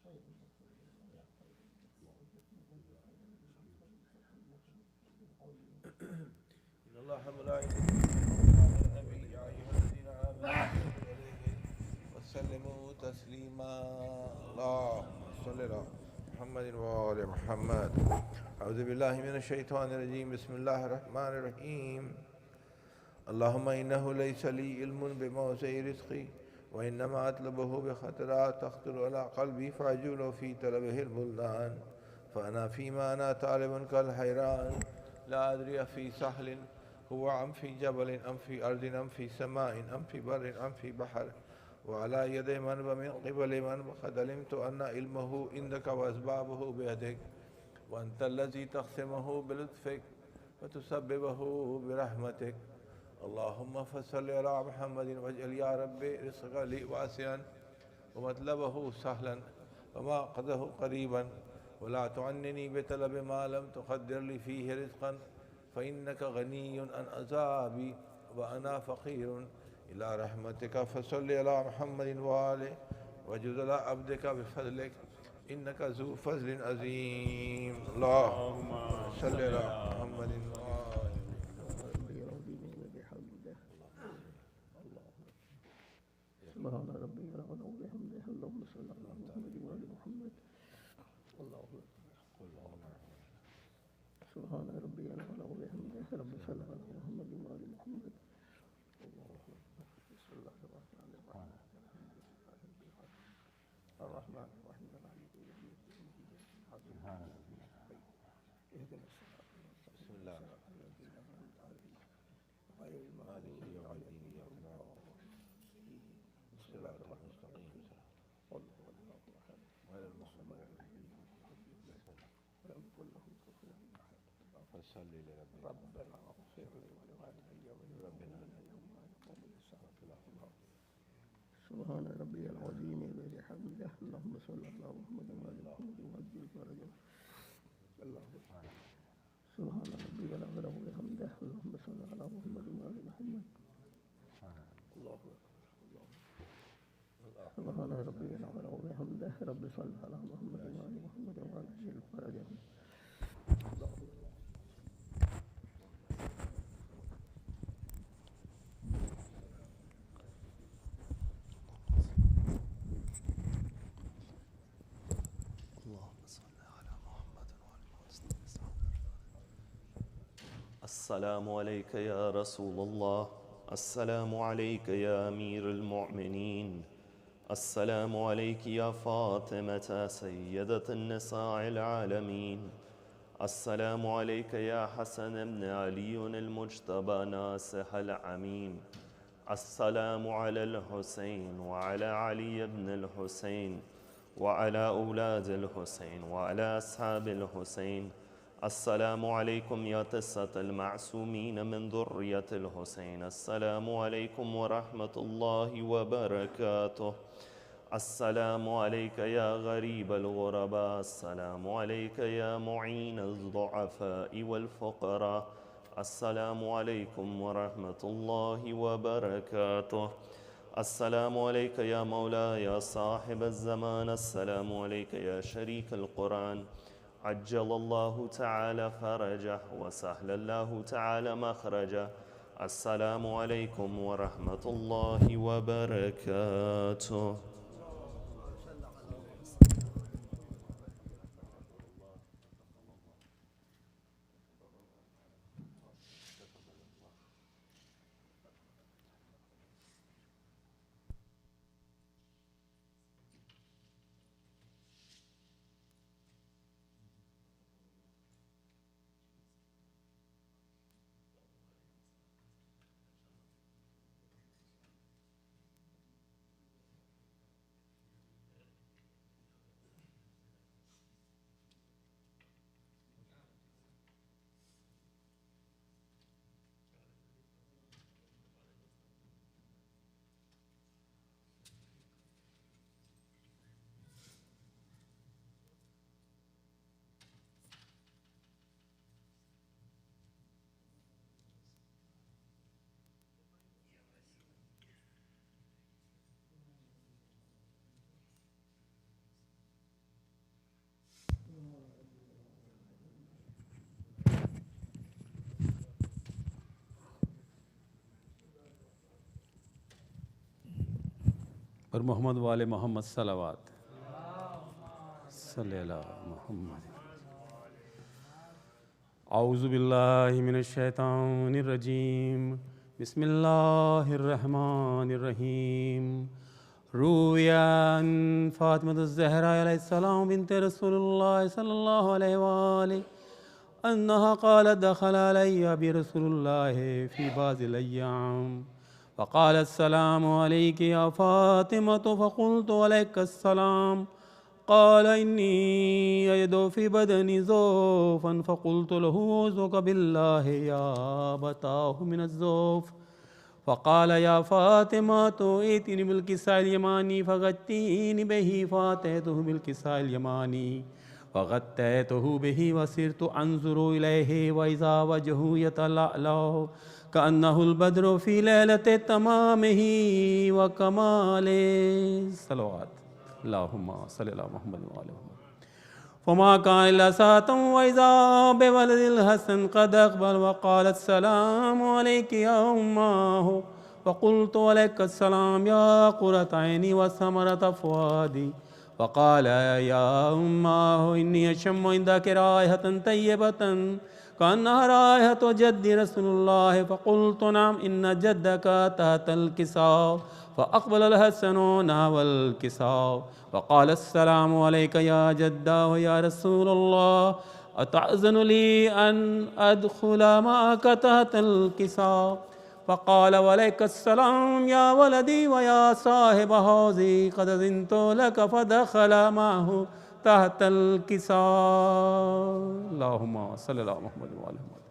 إن الله وملائكته يصلون على النبي يا أيها الذين آمنوا صلوا عليه وسلموا تسليما اللهم صل على محمد وآل محمد. أعوذ بالله من الشيطان الرجيم. بسم الله الرحمن الرحيم. اللهم إنه ليس لي علم بموضع رزقي وإنما أطلبه بخطرات تخطر على قلبي فأجول في طلبه البلدان فأنا فيما أنا طالب كالحيران لا أدري في سهل هو أم في جبل أم في أرض أم في سماء أم في بر أم في بحر وعلى يد من ومن قبل من وقد علمت أن علمه عندك وأسبابه بيدك وأنت الذي تقسمه بلطفك وتسببه برحمتك. اللهم فصل على محمد واجعل يا ربي رزق لي واسعا ومطلبه سهلا ومقصده قريبا ولا تعنني بطلب ما لم تقدر لي فيه رزقا فإنك غني عن عذابي وأنا فقير إلى رحمتك. فصل على محمد وآله وجد على عبدك بفضلك إنك ذو فضل عظيم. اللهم صل على محمد وآله. سبحان ربي العظيم وبحمده اللهم صل على محمد وآل محمد. سبحان ربي العظيم وبحمده رب صل على محمد وآل محمد. بسم الله الرحمن الرحيم الرحمن الرحيم مالك يوم الدين اهدنا الصراط بسم الله الذين أنعمت عليهم غير مالك المغضوب يوم عليهم الدين ولا الضالين. بسم الله صراط الرحمن المستقيم الرحيم قل هو الله أحد غير الله الصمد المغضوب لم يلد ولم يكن له كفوا أحد. فصل لربك ربنا اغفر لي ولوالدي وللمؤمنين يوم يقوم الحساب. سبحان ربي العظيم وبحمده اللهم صل على محمد وآل محمد وعجل فرجه. سبحان ربي العظيم وبحمده اللهم صل على محمد وآل محمد. الله سبحان ربي العظيم وبحمده رب صل على محمد وآل محمد وعجل فرجه. السلام عليك يا رسول الله. السلام عليك يا أمير المؤمنين. السلام عليك يا فاطمة سيدة النساء العالمين. السلام عليك يا حسن بن علي المجتبى ناصح العمين. السلام على الحسين وعلى علي بن الحسين وعلى أولاد الحسين وعلى أصحاب الحسين. السلام عليكم يا تسة المعصومين من ذرية الحسين. السلام عليكم ورحمة الله وبركاته. السلام عليك يا غريب الغرباء. السلام عليك يا معين الضعفاء والفقراء. السلام عليكم ورحمة الله وبركاته. السلام عليك يا مولاي يا صاحب الزمان. السلام عليك يا شريك القرآن. عجل الله تعالى فرجه وسهل الله تعالى مخرجه. السلام عليكم ورحمة الله وبركاته. اور محمد وال محمد صلوات صلی اللہ محمد. اعوذ باللہ من الشیطان الرجیم. بسم اللہ الرحمن الرحیم. روی عن فاطمة الزہرا علیہ السلام بنت رسول اللہ صلی اللہ علیہ وآلہ انہا قالت دخل علی برسول اللہ فی بعض الایام فقال السلام علیک یا فاطمة فقلت علیک السلام قال انی اجد فی بدنی ضعفا فقلت له اعوذک باللہ یا ابتاه من الضعف فقال یا فاطمة ائتنی بالکساء الیمانی فغطینی به فاتیته بالکساء الیمانی فغطیته به وصرت انظر الیہ واذا وجهه یتلألأ كأنه البدر في ليلة تمامه وكماله. صلوات اللهم صل على محمد وعلى محمد. فما كان إلا ساعة وإذا بولد الحسن قد أقبل وقال السلام عليك يا أماه فقلت عليك السلام يا قرة عيني وثمرة فؤادي وقال يا أماه إني أشم عندك رائحة طيبة كأنها رائحة جد رسول الله فقلت نعم إن جدك تحت الكساء فأقبل الحسن نحو الكساء وقال السلام عليك يا جدا ويا رسول الله أتأذن لي أن أدخل معك تحت الكساء فقال وعليك السلام يا ولدي ويا صاحب حوضي قد أذنت لك فدخل معه تحت الكساء. اللهم صل على محمد وعلى محمد.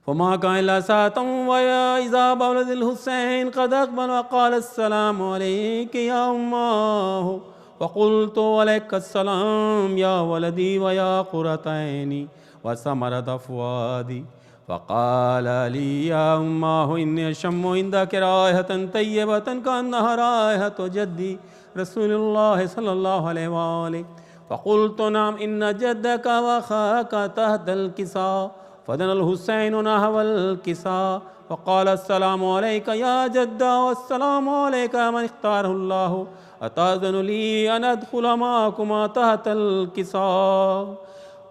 فما كان إلا ساعة وإذا بولد الحسين قد أقبل وقال السلام عليك يا أماه فقلت عليك السلام يا ولدي ويا قرة عيني وثمرة فؤادي فقال لي يا أماه إني أشم عندك رائحة طيبة كأنها رائحة جدي رسول الله صلى الله عليه وآله فقلت نعم إن جدك وأخاك تحت الكساء فدنا الحسين نحو الكساء فقال السلام عليك يا جدا والسلام عليك من اختاره الله أتأذن لي أن أدخل معكما تحت الكساء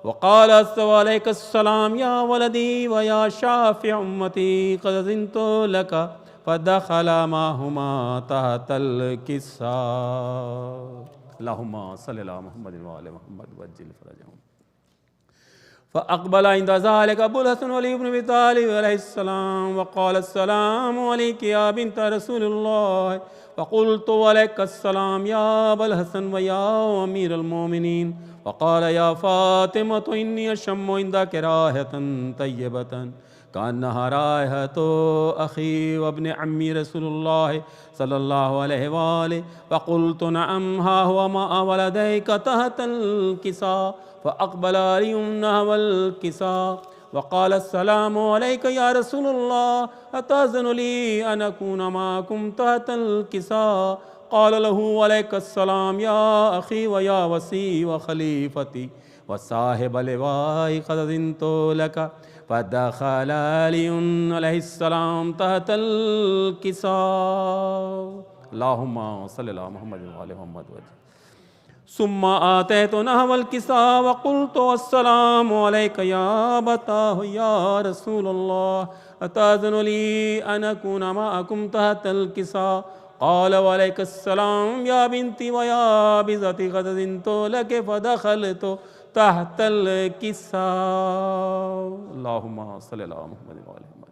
وقال عليك السلام يا ولدي ويا شافع أمتي قد أذنت لك فدخل معهما تحت الكساء. اللهم صل على محمد وعلى محمد وعجل فرجهم. فأقبل عند ذلك أبو الحسن علي بن أبي طالب عليه السلام وقال السلام عليك يا بنت رسول الله فقلت عليك السلام يا أبا الحسن ويا أمير المؤمنين وقال يا فاطمة إني أشم عندك رائحة طيبة كأنها رائحة أخي وابن عمي رسول الله صلى الله عليه وآله فقلت نعم ها هو مع ولديك تحت الكساء فأقبل علي نحو الكساء وقال السلام عليك يا رسول الله أتأذن لي أن أكون معكم تحت الكساء قال له عليك السلام يا أخي ويا وصي وخليفتي وصاحب لواء قد أذنت لك فدخل علي عليه السلام تحت الكساء. اللهم صل على محمد وعلى محمد وجه. ثم آتيت نحو الكساء وقلت السلام عليك يا أبتاه يا رسول الله أتأذن لي أن أكون معكم تحت الكساء قال وعليك السلام يا بنتي ويا بزتي قد أذنت لك فدخلت تحت الكساء. اللهم صل على محمد وعلى محمد.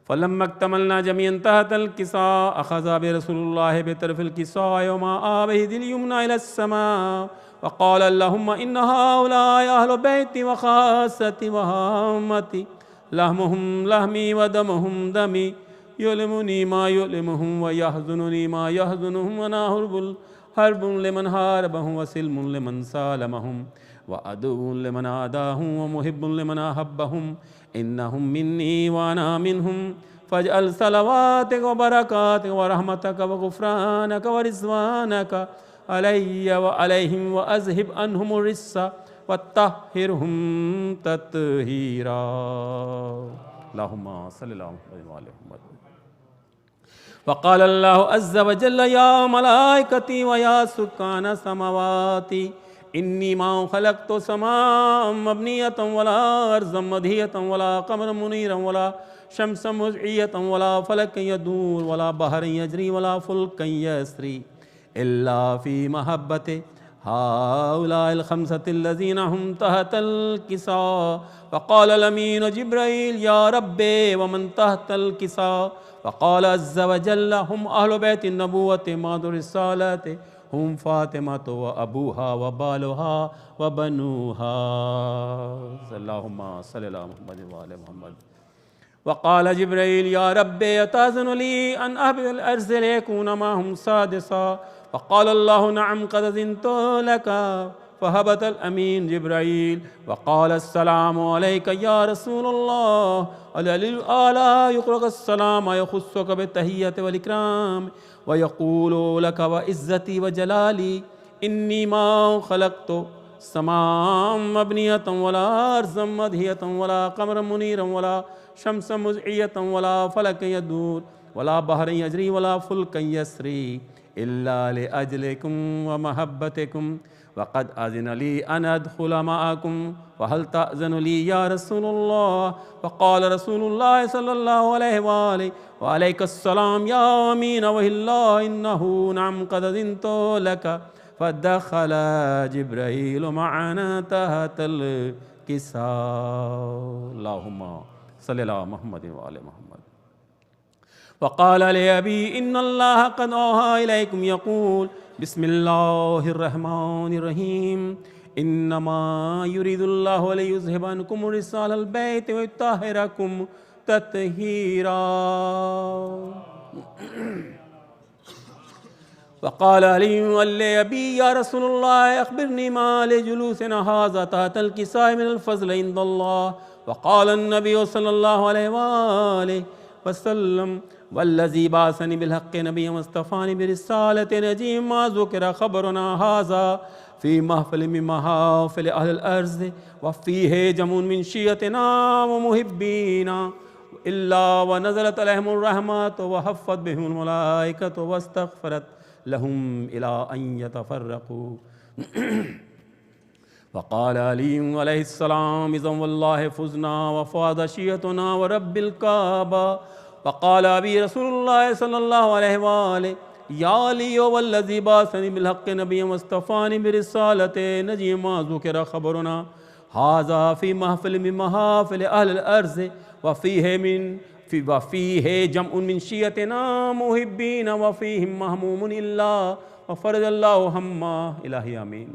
فلما اكتملنا جميعا تحت الكساء أخذ برسول الله بطرف الكساء وما بيده اليمنى إلى السماء وقال اللهم إن هؤلاء أهل بيتي وخاصتي وهامتي لحمهم لحمي ودمهم دمي يؤلمني ما يؤلمهم ويحزنني ما يحزنهم وأنا حرب لمن حاربهم وسلم لمن سالمهم وعدو لمن عاداهم ومحب لمن أحبهم إنهم مني وأنا منهم فاجعل صلواتك وبركاتك ورحمتك وغفرانك ورضوانك علي وعليهم وأذهب عنهم الرجس وطهرهم تطهيرا. اللهم صل على محمد وعلى محمد. فقال اللہ عز وجل یا ملائکتی و یا سکان سماواتی انی ما خلقت سماء مبنیتا ولا ارضا مدھیتا ولا قمر منیرا ولا شمس مشعیتا ولا فلک یدور ولا بحر یجری ولا فلک یسری الا فی محبت هؤلاء الخمسة الذين هم تحت الكساء فقال الأمين جبرائيل يا ربي ومن تحت الكساء فقال عز وجل هم أهل بيت النبوة ماد الرسالة هم فاطمة وأبوها وبالها وبنوها اللهم صل على محمد وآل محمد وقال جبرائيل يا ربي أتأذن لي أن أهبط الأرض ليكون معهم سادسا فقال الله نعم قد أذنت لك فهبط الأمين جبرائيل وقال السلام عليك يا رسول الله الآلا يقرأ السلام يخصك بالتحية والإكرام ويقول لك وعزتي وجلالي إني ما خلقت سماء مبنية ولا أرضا مدهية ولا قمرا منيرا ولا شمسا مزعية ولا فلك يدور ولا بحر يجري ولا فلك يسري إلا لأجلكم ومحبتكم وقد أذن لي أن أدخل معكم وهل تأذن لي يا رسول الله فقال رسول الله صلى الله عليه وآله وعليك السلام يا أمين وهي الله إنه نعم قد أذنت لك فدخل جبرائيل معنا تحت الكساء اللهم صل على محمد وآل محمد وقال لأبي إن الله قد أوحى إليكم يقول بسم الله الرحمن الرحيم إنما يريد الله ليذهب عنكم رجال البيت ويطهركم تطهيرا وقال علي لأبي يا رسول الله أخبرني ما لجلوسنا هذا تحت الكساء من الفضل عند الله وقال النبي صلى الله عليه وآله وسلم والذي بعثني بالحق نبيا واصطفاني برسالة نجي ما ذكر خبرنا هذا في محفل من محافل أهل الأرض وفيه جمع من شيعتنا ومحبينا إلا ونزلت عليهم الرحمة وحفت بهم الملائكة واستغفرت لهم إلى أن يتفرقوا وقال علي عليه السلام إذا والله فزنا وفاز شيعتنا ورب الكعبة وقال أبي رسول الله صلى الله عليه وآله يا علي والذي بعثني بالحق نبيا واصطفاني برسالة نجي ما ذكر خبرنا هذا في محفل من محافل أهل الأرض وفيه جمع من شيعتنا محبين وفيهم مهموم إلا وفرج الله همه إلهي آمين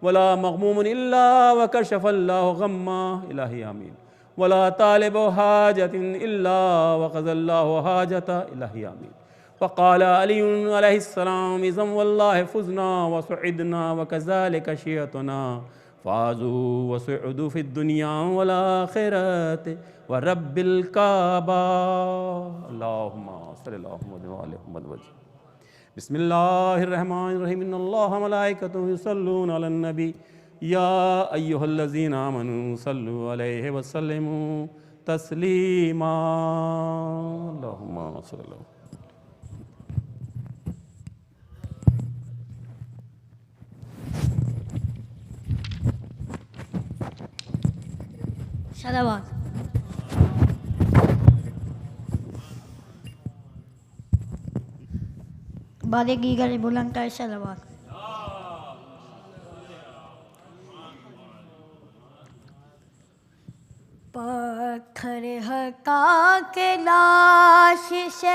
ولا مغموم إلا وكشف الله غمه إلهي آمين ولا طالب حاجة إلا وقضى الله حاجة إلهي آمين وقال علي عليه السلام إذا والله فزنا وسعدنا وكذلك شيعتنا فازوا وسعدوا في الدنيا والآخرة ورب الكعبة اللهم صل على محمد وعلى محمد وجه بسم الله الرحمن الرحيم إن الله ملائكته يصلون على النبي يا أيها الذين آمنوا صلوا عليه وسلموا تسليما اللهم صل على صلوات بعد دیگر بلند کر صلوات پتھر حقا کے لاش سے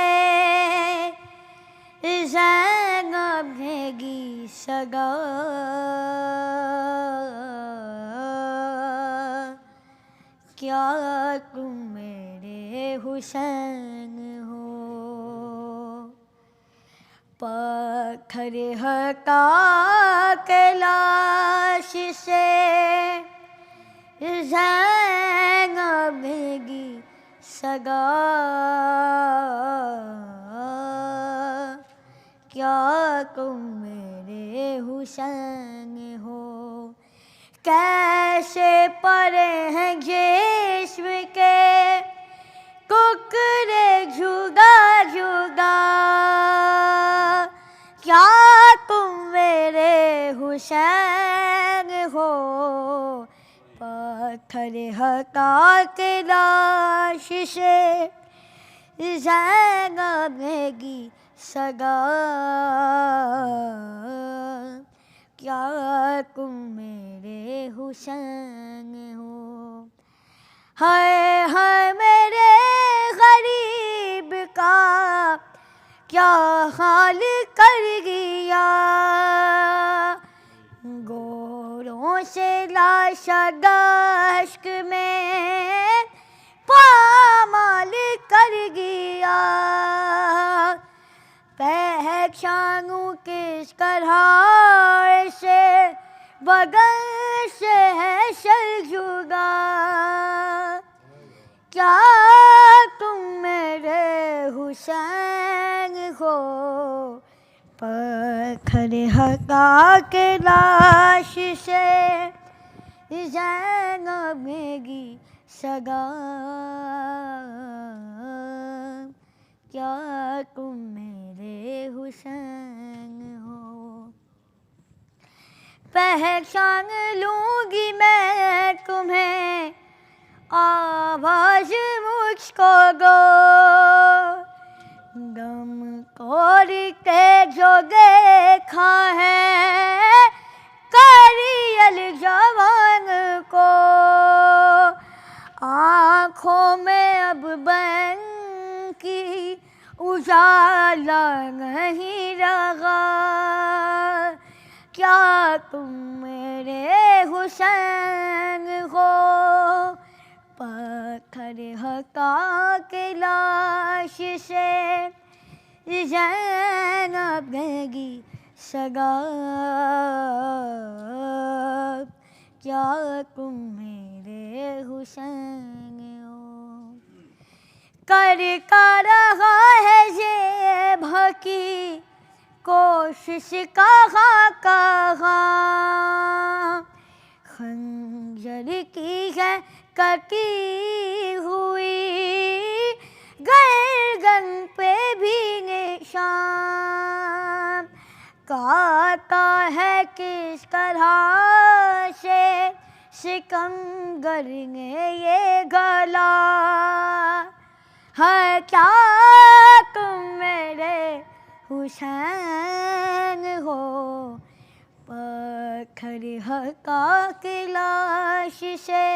زینب بھیگی سگا کیا تم میرے حسین ہو پتھر حقا کے لاش سے زینب بھیگی سگا کیا تم میرے حسین ہو کیسے پڑے ہیں جسم کے ٹکڑے جھگا جھگا حسین ہو پتھر ہٹا کے لاش سے زینب گی سگا کیا تم میرے حسین ہو ہائے میرے غریب کا کیا حال کر گیا گوروں سے لاشا دشت میں پامال کر گیا پہچانوں کس طرح سے بدن سے ہے شلجوگا کیا تم میرے حسین ہو پتھر ہٹا کے لاش سے زینب گی سگا کیا تم میرے حسین ہو پہچان لوں گی میں تمہیں آواز مجھ کو دو دم توڑ کے جو دیکھا ہے کریل جوان کو آنکھوں میں اب بن کی اجالا نہیں رہا کیا تم میرے حسین ہو پتھر ہٹا کے لاش سے زینب گی سگا کیا تم میرے حسین ہو کر رہا ہے یہ بھکی کوشش کہاں کہاں خنجر کی ہے کٹی ہوئی گردن پہ بھی نشان کاٹا ہے کس طرح سے سکندر نے یہ گلا ہے کیا تم میرے حسین ہو پتھر ہٹا کے لاش سے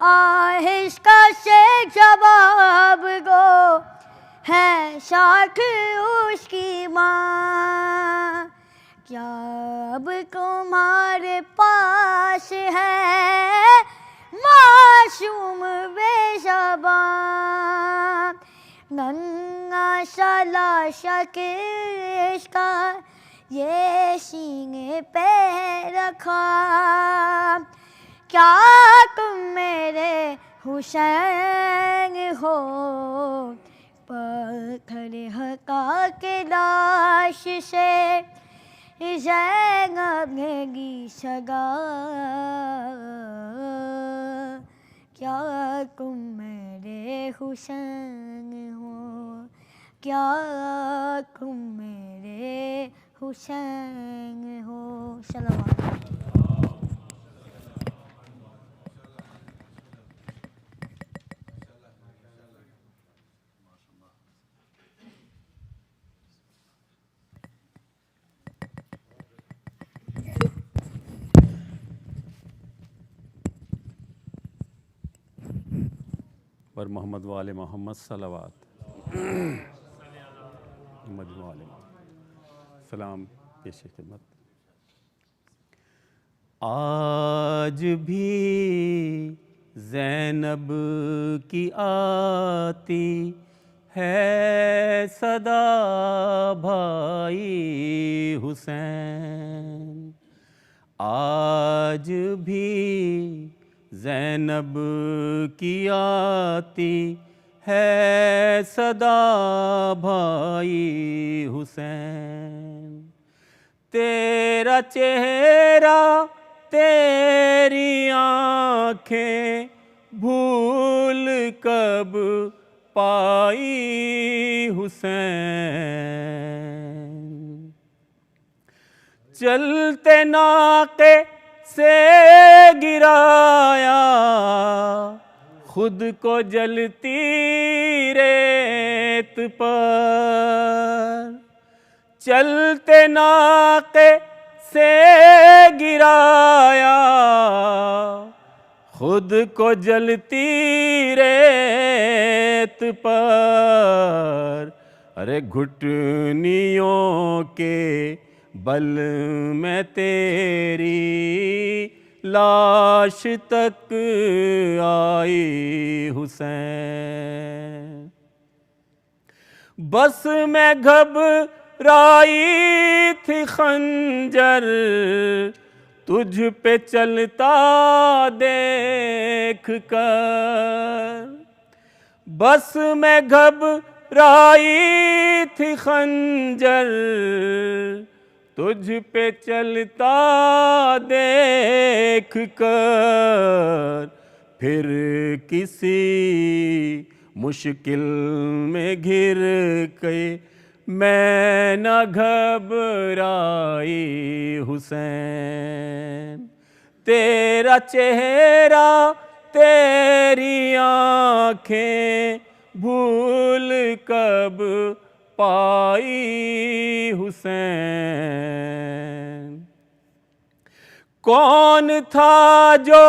آہستہ سے جواب دو ہے ساتھ اس کی ماں کیا اب تمہارے پاس ہے معصوم بے زبان ننھا سا لاشا کس کا یہ سینے پہ رکھا کیا تم میرے حسین ہو پتھر ہٹا کے لاش سے زینب گی سگا کیا تم میرے حسین ہو کیا تم میرے حسین ہو صلوات پر محمد وآل محمد صلوات محمد وآل محمد سلام پیش خدمت آج بھی زینب کی آتی ہے صدا بھائی حسین آج بھی زینب کی آتی ہے صدا بھائی حسین تیرا چہرہ تیری آنکھیں بھول کب پائی حسین چلتے ناقے سے گرایا خود کو جلتی ریت پر، چلتے ناقے سے گرایا خود کو جلتی ریت پر، ارے گھٹنیوں کے بل میں تیری لاش تک آئی حسین، بس میں گھبرائی تھی خنجر تجھ پہ چلتا دیکھ کر، بس میں گھبرائی تھی خنجر تجھ پہ چلتا دیکھ کر، پھر کسی مشکل میں گر کے میں نہ گھبرائی حسین، تیرا چہرہ تیری آنکھیں بھول کب پائی حسین، کون تھا جو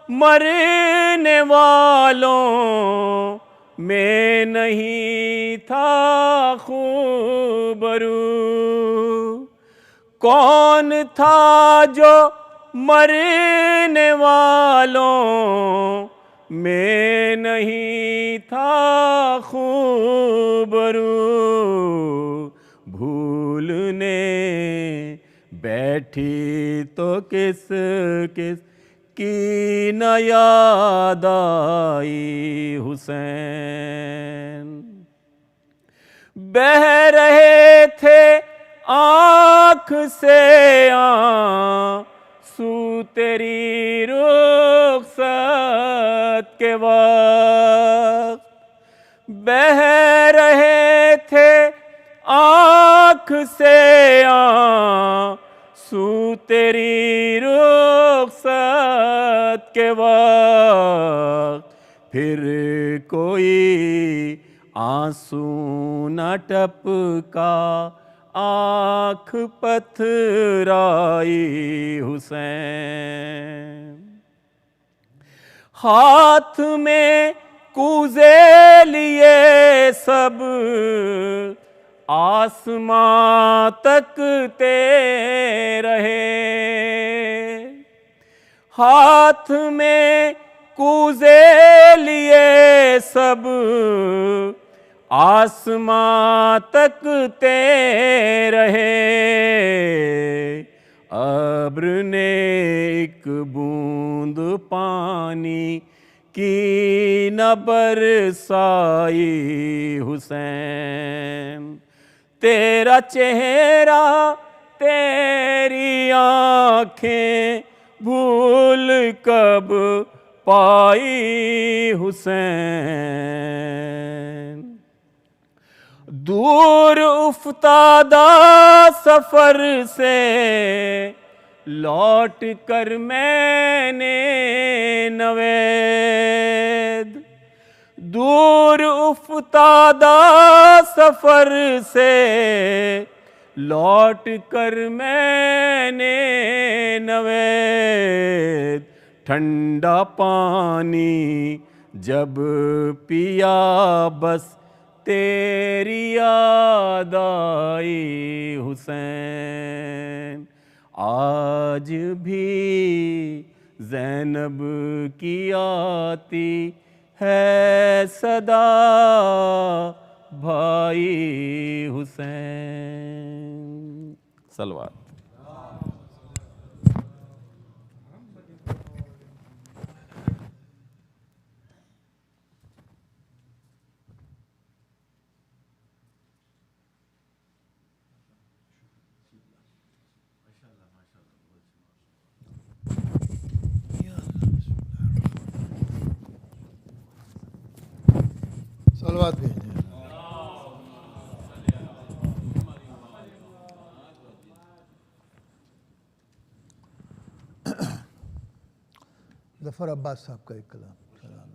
مرنے والوں میں نہیں تھا خوبرو، کون تھا جو مرنے والوں میں نہیں تھا خوبرو، بھولنے بیٹھی تو کس کس کی نہ یاد آئی حسین، بہہ رہے تھے آنکھ سے آنسو تیری رخصت کے وقت، بہہ رہے تھے آنکھ سے آنسو تیری رخصت کے وقت، پھر کوئی آنسو نہ ٹپکا آنکھ پتھرائی حسین، ہاتھ میں کوزے لیے سب آسماں تکتے رہے، ہاتھ میں کوزے لیے سب آسماں تکتے رہے، ابر نے ایک بوند پانی کی نہ برسائی حسین، تیرا چہرہ تیری آنکھیں بھول کب پائی حسین، دور افتادہ سفر سے لوٹ کر میں نے نوید، دور افتادہ سفر سے لوٹ کر میں نے نوید، ٹھنڈا پانی جب پیا بس تیری یاد آئی حسین، آج بھی زینب کی آتی ہے صدا بھائی حسین، صلوات۔ صلوات بھیجیں۔ ظفر عباس صاحب کا ایک کلام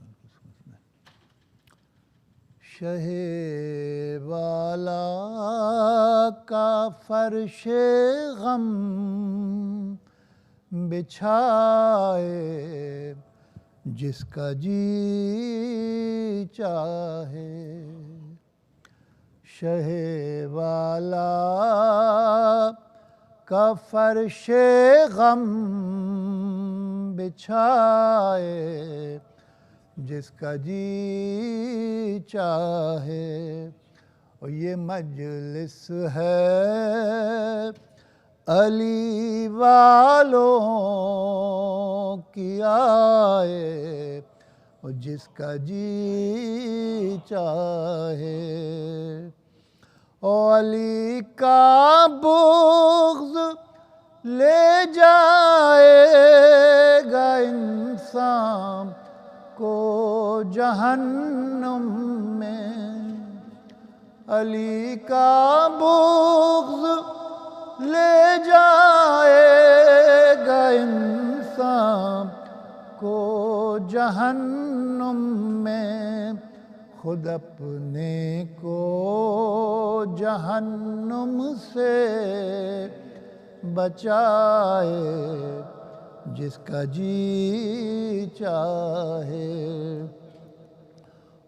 شہ والا کا فرش غم بچھائے جس کا جی چاہے شہ والا کا فرش غم بچھائے جس کا جی چاہے اور یہ مجلس ہے علی والوں کی آئے اور جس کا جی چاہے اور علی کا بغض لے جائے گا انسان کو جہنم میں علی کا بغض لے جائے گا انسان کو جہنم میں خود اپنے کو جہنم سے بچائے جس کا جی چاہے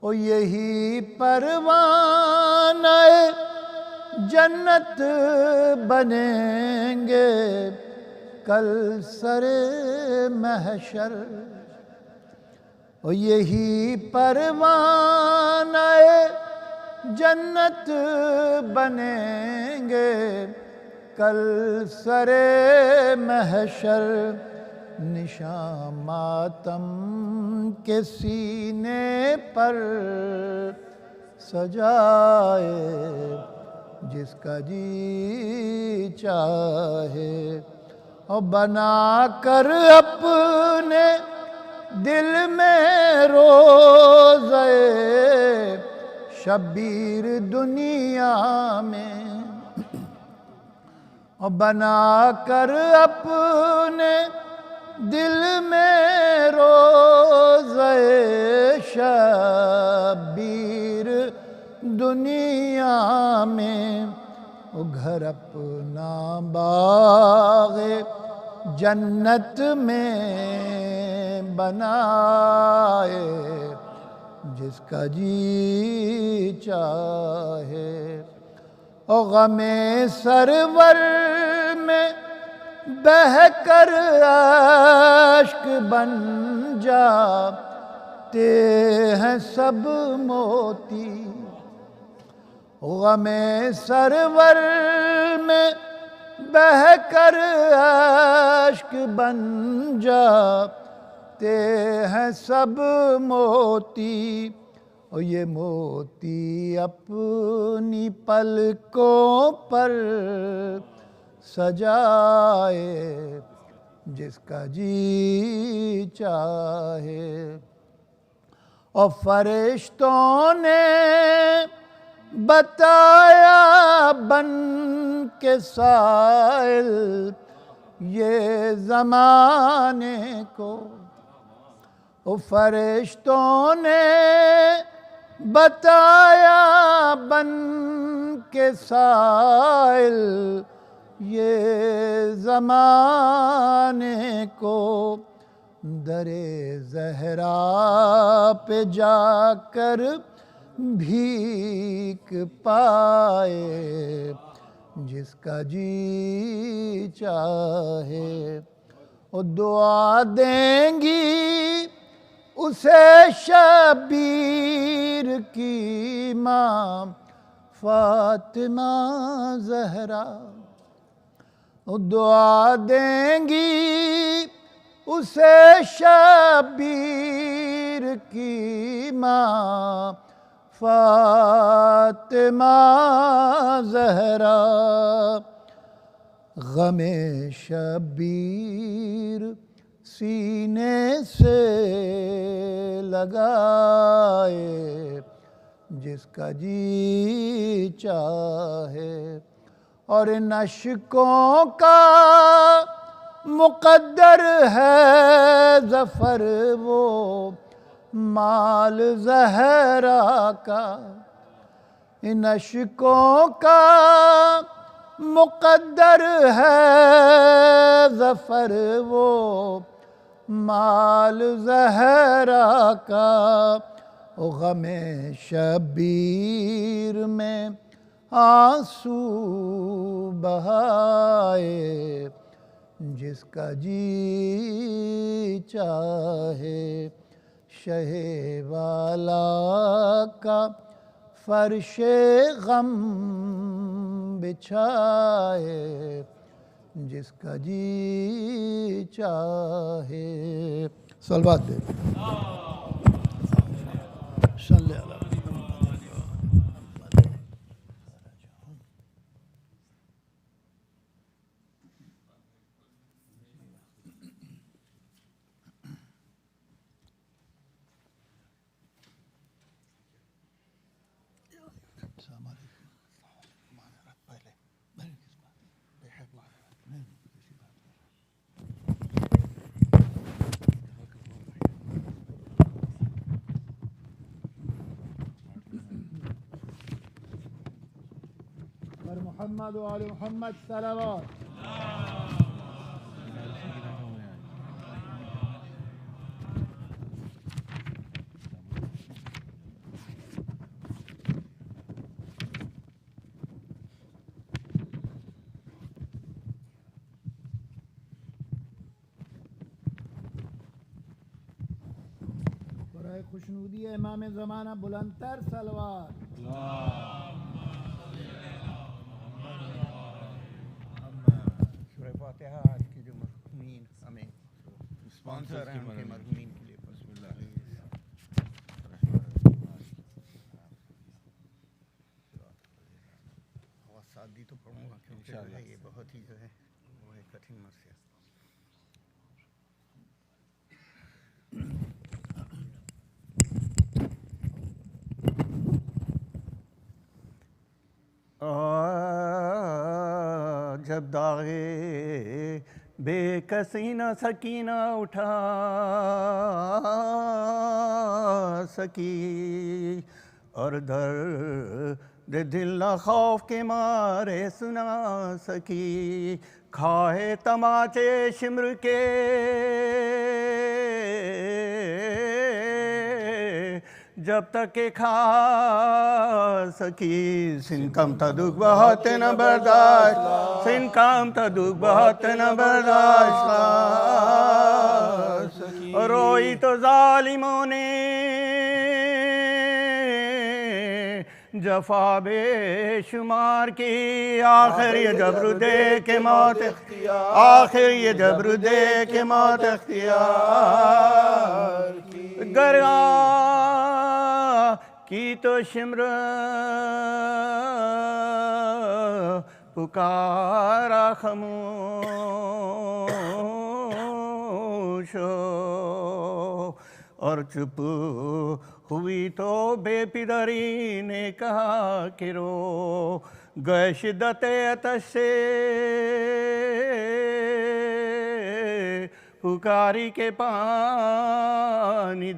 اور یہی پروانہ جنت بنیں گے کل سر محشر اور یہی پروانہ جنت بنیں گے کل سر محشر نشان ماتم کے سینے پر سجائے جس کا جی چاہے اور بنا کر اپنے دل میں روزے شبیر دنیا میں اور بنا کر اپنے دل میں روزے شبیر دنیا میں وہ گھر اپنا باغ جنت میں بنائے جس کا جی چاہے اور غم سرور میں بہہ کر اشک بن جاتے ہیں سب موتی غم سرور میں بہہ کر اشک بن جاتے ہیں سب موتی اور یہ موتی اپنی پلکوں پر سجائے جس کا جی چاہے اور فرشتوں نے بتایا بن کے سائل یہ زمانے کو فرشتوں نے بتایا بن کے سائل یہ زمانے کو در زہرا پہ جا کر بھیک پائے جس کا جی چاہے اور دعا دیں گی اسے شبیر کی ماں فاطمہ زہرا دعا دیں گی اسے شبیر کی ماں فاطمہ زہرا غم شبیر سینے سے لگائے جس کا جی چاہے اور ان اشکوں کا مقدر ہے ظفر وہ مال زہرا کا، ان اشکوں کا مقدر ہے ظفر وہ مال زہرا کا، غم شبیر میں آنسو بہائے جس کا جی چاہے، شہ والا کا فرش غم بچھائے جس کا جی چاہے۔ صلوات دے صلی اللہ محمد و آل محمد صلوات۔ برائے خوشنودی امام زمانہ بلندتر صلوات۔ فاتحہ آج کے جو مرحومین ہمیں اسپانسر ہیں ان کے مرحومین کے لیے بسم اللہ اور سادی تو پڑھوں گا کیونکہ جو ہے یہ بہت ہی جو ہے وہ ہے کٹھن مرثیہ۔ جب داغے بے کسی نہ سکینہ اٹھا سکی، اور درد دل نہ خوف کے مارے سنا سکی، کھائے تماچے شمر کے جب تک کہ کھا سکی، سن کم تھا دکھ بہت نہ برداشت، سن کم تھا دکھ بہت نہ برداشت، روئی تو ظالموں نے جفا بے شمار کی، آخر یہ جبر دے کے موت اختیار، آخر یہ جبر دے کے موت اختیار کی، گرا کی تو شمر پکارا خاموش ہو، اور چپ ہوئی تو بے پدری نے کہا کہ رو، گئے شدت عطش سے پکاری کے پانی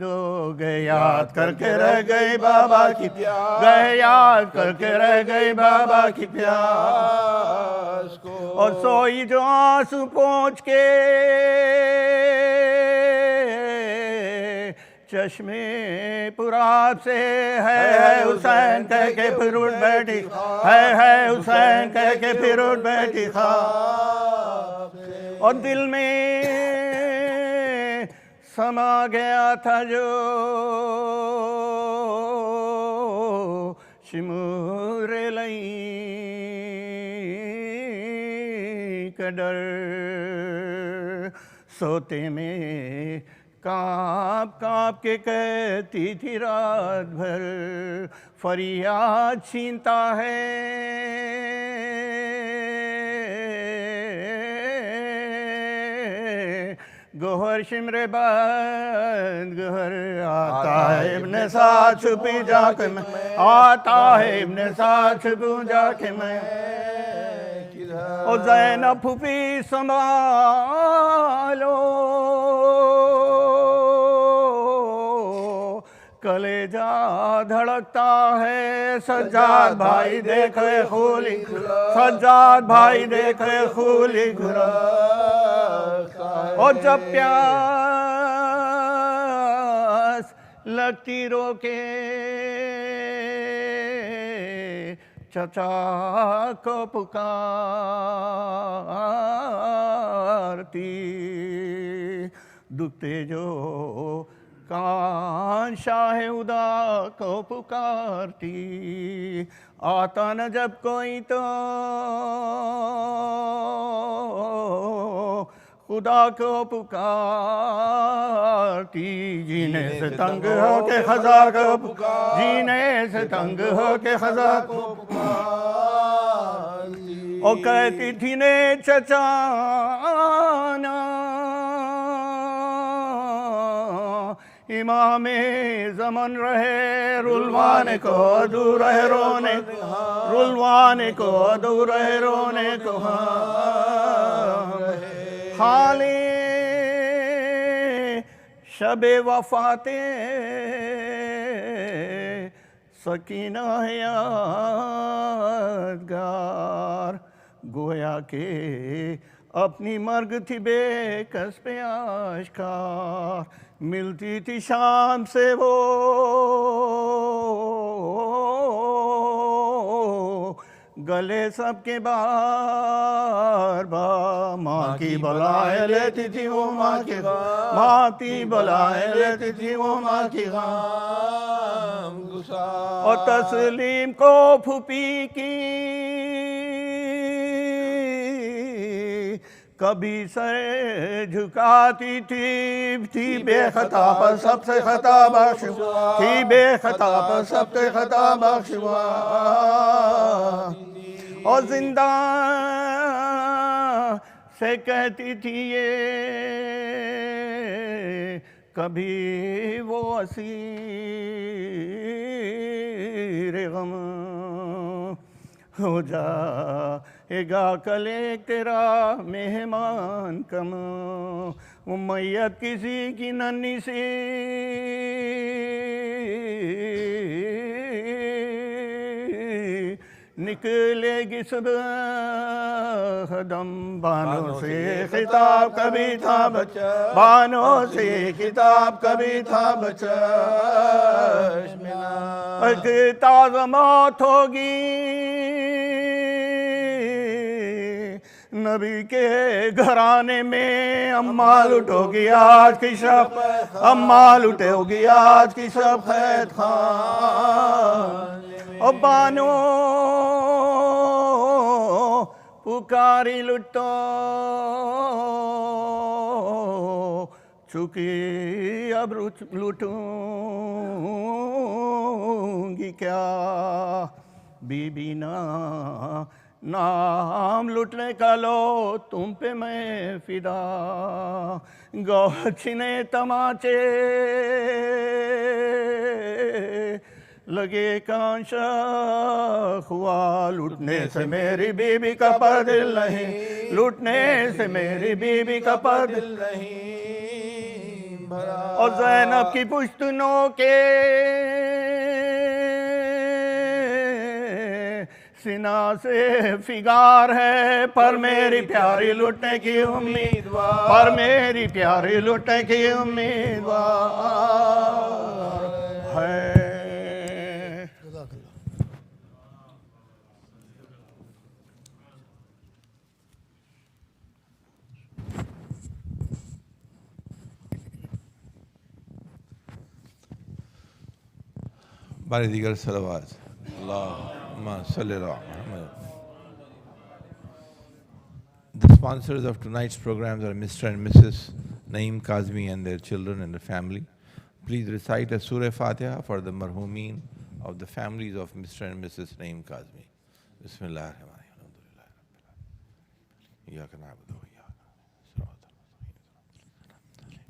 دو، گئے یاد کر کے رہ گئی بابا کی پیاس، گئے یاد کر کے رہ گئی بابا کی پیاس کو، اور سوئی جو آنسو پہنچ کے چشمے پراب سے، ہے حسین کہہ کے پھر اٹھ بیٹھی، ہے حسین کہہ کے پھر اٹھ بیٹھی خواب، اور دل میں سما گیا تھا جو شمور لئی کا ڈر، سوتے میں کانپ کانپ کے کہتی تھی رات بھر، فریاد چھینتا ہے گوہر شمر بند گوہر، آتا ہے ابن ساتھ چھپی جا کے میں، آتا ہے ابن ساتھ چھپوں جا کے میں، او زینب پھوپھی سنبھالو کلیجہ دھڑکتا ہے سجاد بھائی دیکھے خولی سجاد بھائی دیکھے خولی گھرا اور جب پیاس لگتی روکے چچا کو پکارتی دکھتے جو کان شاہ ادا کو پکارتی آتا نہ جب کوئی تو خدا کو پکارتی جینے سے تنگ ہو کے خدا کو پکارتی جینے سے تنگ ہو کے خدا کو پکارتی او کہتی تھی نے چچانا امام زمن رہے رلوان کو دور رہے رونے رلوان کو دور رہے رونے کو حالِ شب وفات سکینہ یادگار گویا کہ اپنی مرگ تھی بے کس پہ آشکار ملتی تھی شام سے وہ گلے سب کے بار بار ماں کی بلائیں لیتی تھی وہ ماں کی ماں کی بلائیں لیتی تھی وہ ماں کی غم گسار اور تسلیم کو پھوپھی کی کبھی سر جھکاتی تھی بے خطا پر سب سے خطا بخشوا تھی بے خطا پر سب سے خطا بخشوا اور زندان سے کہتی تھی یہ کبھی وہ اسیر غم ہو جائے گا کل ایک تیرا مہمان کم میت کسی کی ننھی سی نکلے گی صبح دم بانوں سے خطاب کبھی تھا بچہ بانوں سے خطاب کبھی تھا بچہ ایک تازہ موت ہوگی نبی کے گھرانے میں اماں لٹو گی آج کی شب اماں لٹو گی آج کی شب خیر خان او بانو پکاری لٹو چکی اب لٹوں گی کیا بی بی نام لٹنے کا لو تم پہ میں فدا گو چھنے تماچے لگے کانشا ہوا لٹنے سے میری بی بی کا پر دل نہیں لٹنے سے میری بی بی کا پر دل نہیں اور زینب کی پشتنوں کے سنا سے فگار ہے پر میری پیاری لٹنے کی امیدوار پر میری پیاری لٹنے کی امیدوار ہے بارے دیگر صلوات اللہم صلی اللہ علیہ. The sponsors of tonight's programs are Mr. and Mrs. Naeem Kazmi and their children and the family. Please recite a Surah Fatiha for the marhumeen of the families of Mr. and Mrs. Naeem Kazmi. Bismillahirrahmanirrahim. Iyyaka na'budu wa iyyaka nasta'in.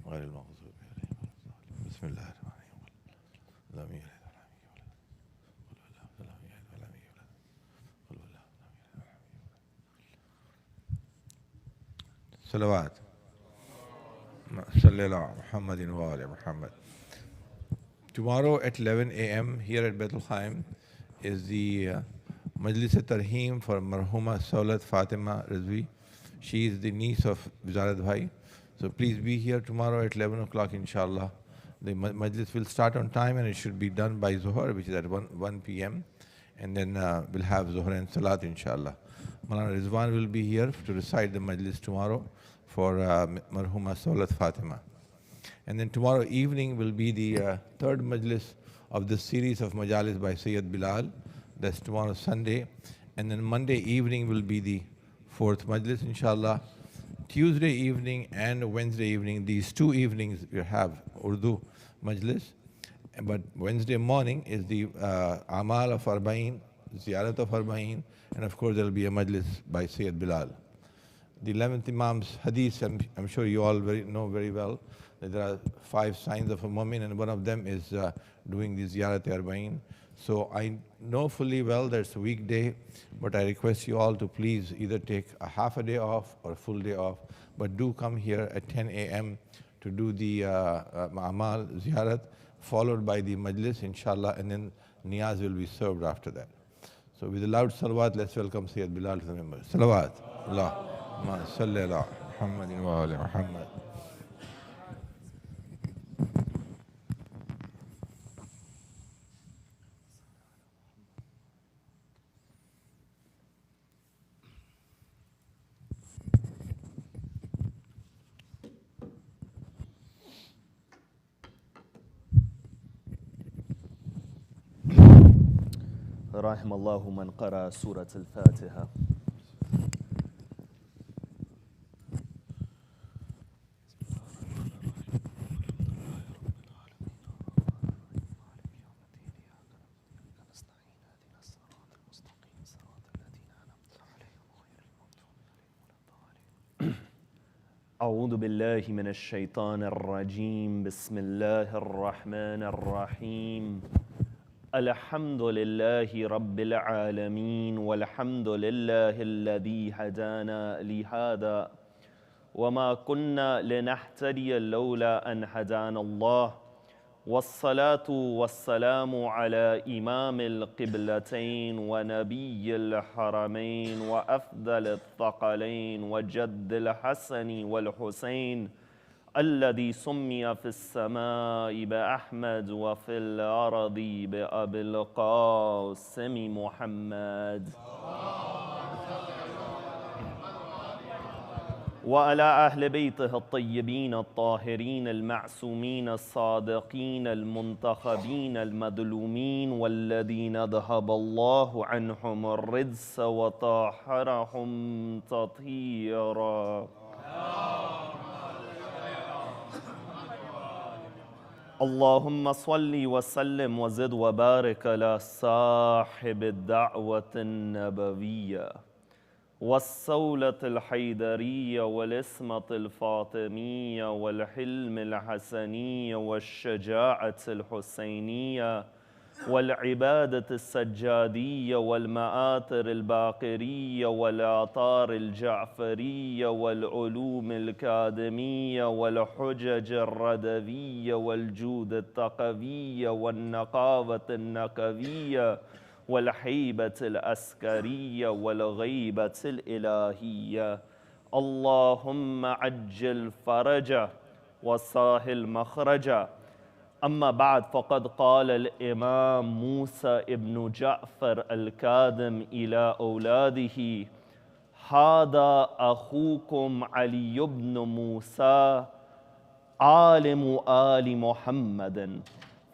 Ghayril maghdubi alayhim waladdallin. Bismillahirrahmanirrahim. Salawat. Sallallahu Muhammadin wa ali Muhammad. Tomorrow at 11 a.m. here at Baitul Qayem is the Majlis Tarheem for Marhuma Saulat Fatima Rizvi. She is the niece of Wizarat Bhai. So please be here tomorrow at 11 o'clock, inshallah. The Majlis will start on time and it should be done by Zuhr, which is at 1 p.m. And then we'll have Zuhr and Salat, inshallah. Maulana Rizwan will be here to recite the Majlis tomorrow for Marhuma Saulat Fatima. And then tomorrow evening will be the third Majlis of this series of Majalis by Sayyid Bilal. That's tomorrow Sunday. And then Monday evening will be the fourth Majlis, inshallah. Tuesday evening and Wednesday evening, these 2 evenings we have Urdu Majlis. But Wednesday morning is the Amal of Arba'in, Ziyarat of Arba'in, and of course there will be a Majlis by Sayyid Bilal. The 11th Imam's Hadith, I'm sure you all know very well, that there are 5 signs of a mu'min, and one of them is doing the Ziyarat Arba'in. So I know fully well that it's a weekday, but I request you all to please either take a half a day off or a full day off, but do come here at 10 a.m. to do the Amal Ziyarat, followed by the Majlis, inshallah, and then Niyaz will be served after that. So with a loud salawat, let's welcome Sayyid Bilal to the members. Salawat. Allahumma salli ala Muhammadin wa ali Muhammad. رحم الله من قرأ سورة الفاتحة. أعوذ بالله من الشيطان الرجيم. بسم الله الرحمن الرحيم. الحمد لله رب العالمين والحمد لله الذي هدانا لهذا وما كنا لنهتدي لولا أن هدانا الله والصلاة والسلام على إمام القبلتين ونبي الحرمين وأفضل الثقلين وجد الحسن والحسين الذي سمي في السماء بأحمد وفي الأرض بأبي القاسم محمد وعلى أهل بيته الطيبين الطاهرين المعصومين الصادقين المنتخبين المظلومين والذين ذهب الله عنهم الرجس وطهرهم تطهيرا. اللهم صل وسلم وزد وبارك على صاحب الدعوة النبوية والصولة الحيدرية والإسمة الفاطمية والحلم الحسنية والشجاعة الحسينية والعبادة السجادية والمآثر الباقرية والآثار الجعفرية والعلوم الكادمية والحجج الردوية والجود التقوية والنقاوة النقوية والهيبة العسكرية والغيبة الإلهية. اللهم عجل فرجه وسهل مخرجه. أما بعد، فقد قال الإمام موسى ابن جعفر الكاظم إلى أولاده: هذا أخوكم علي بن موسى عالم آل محمد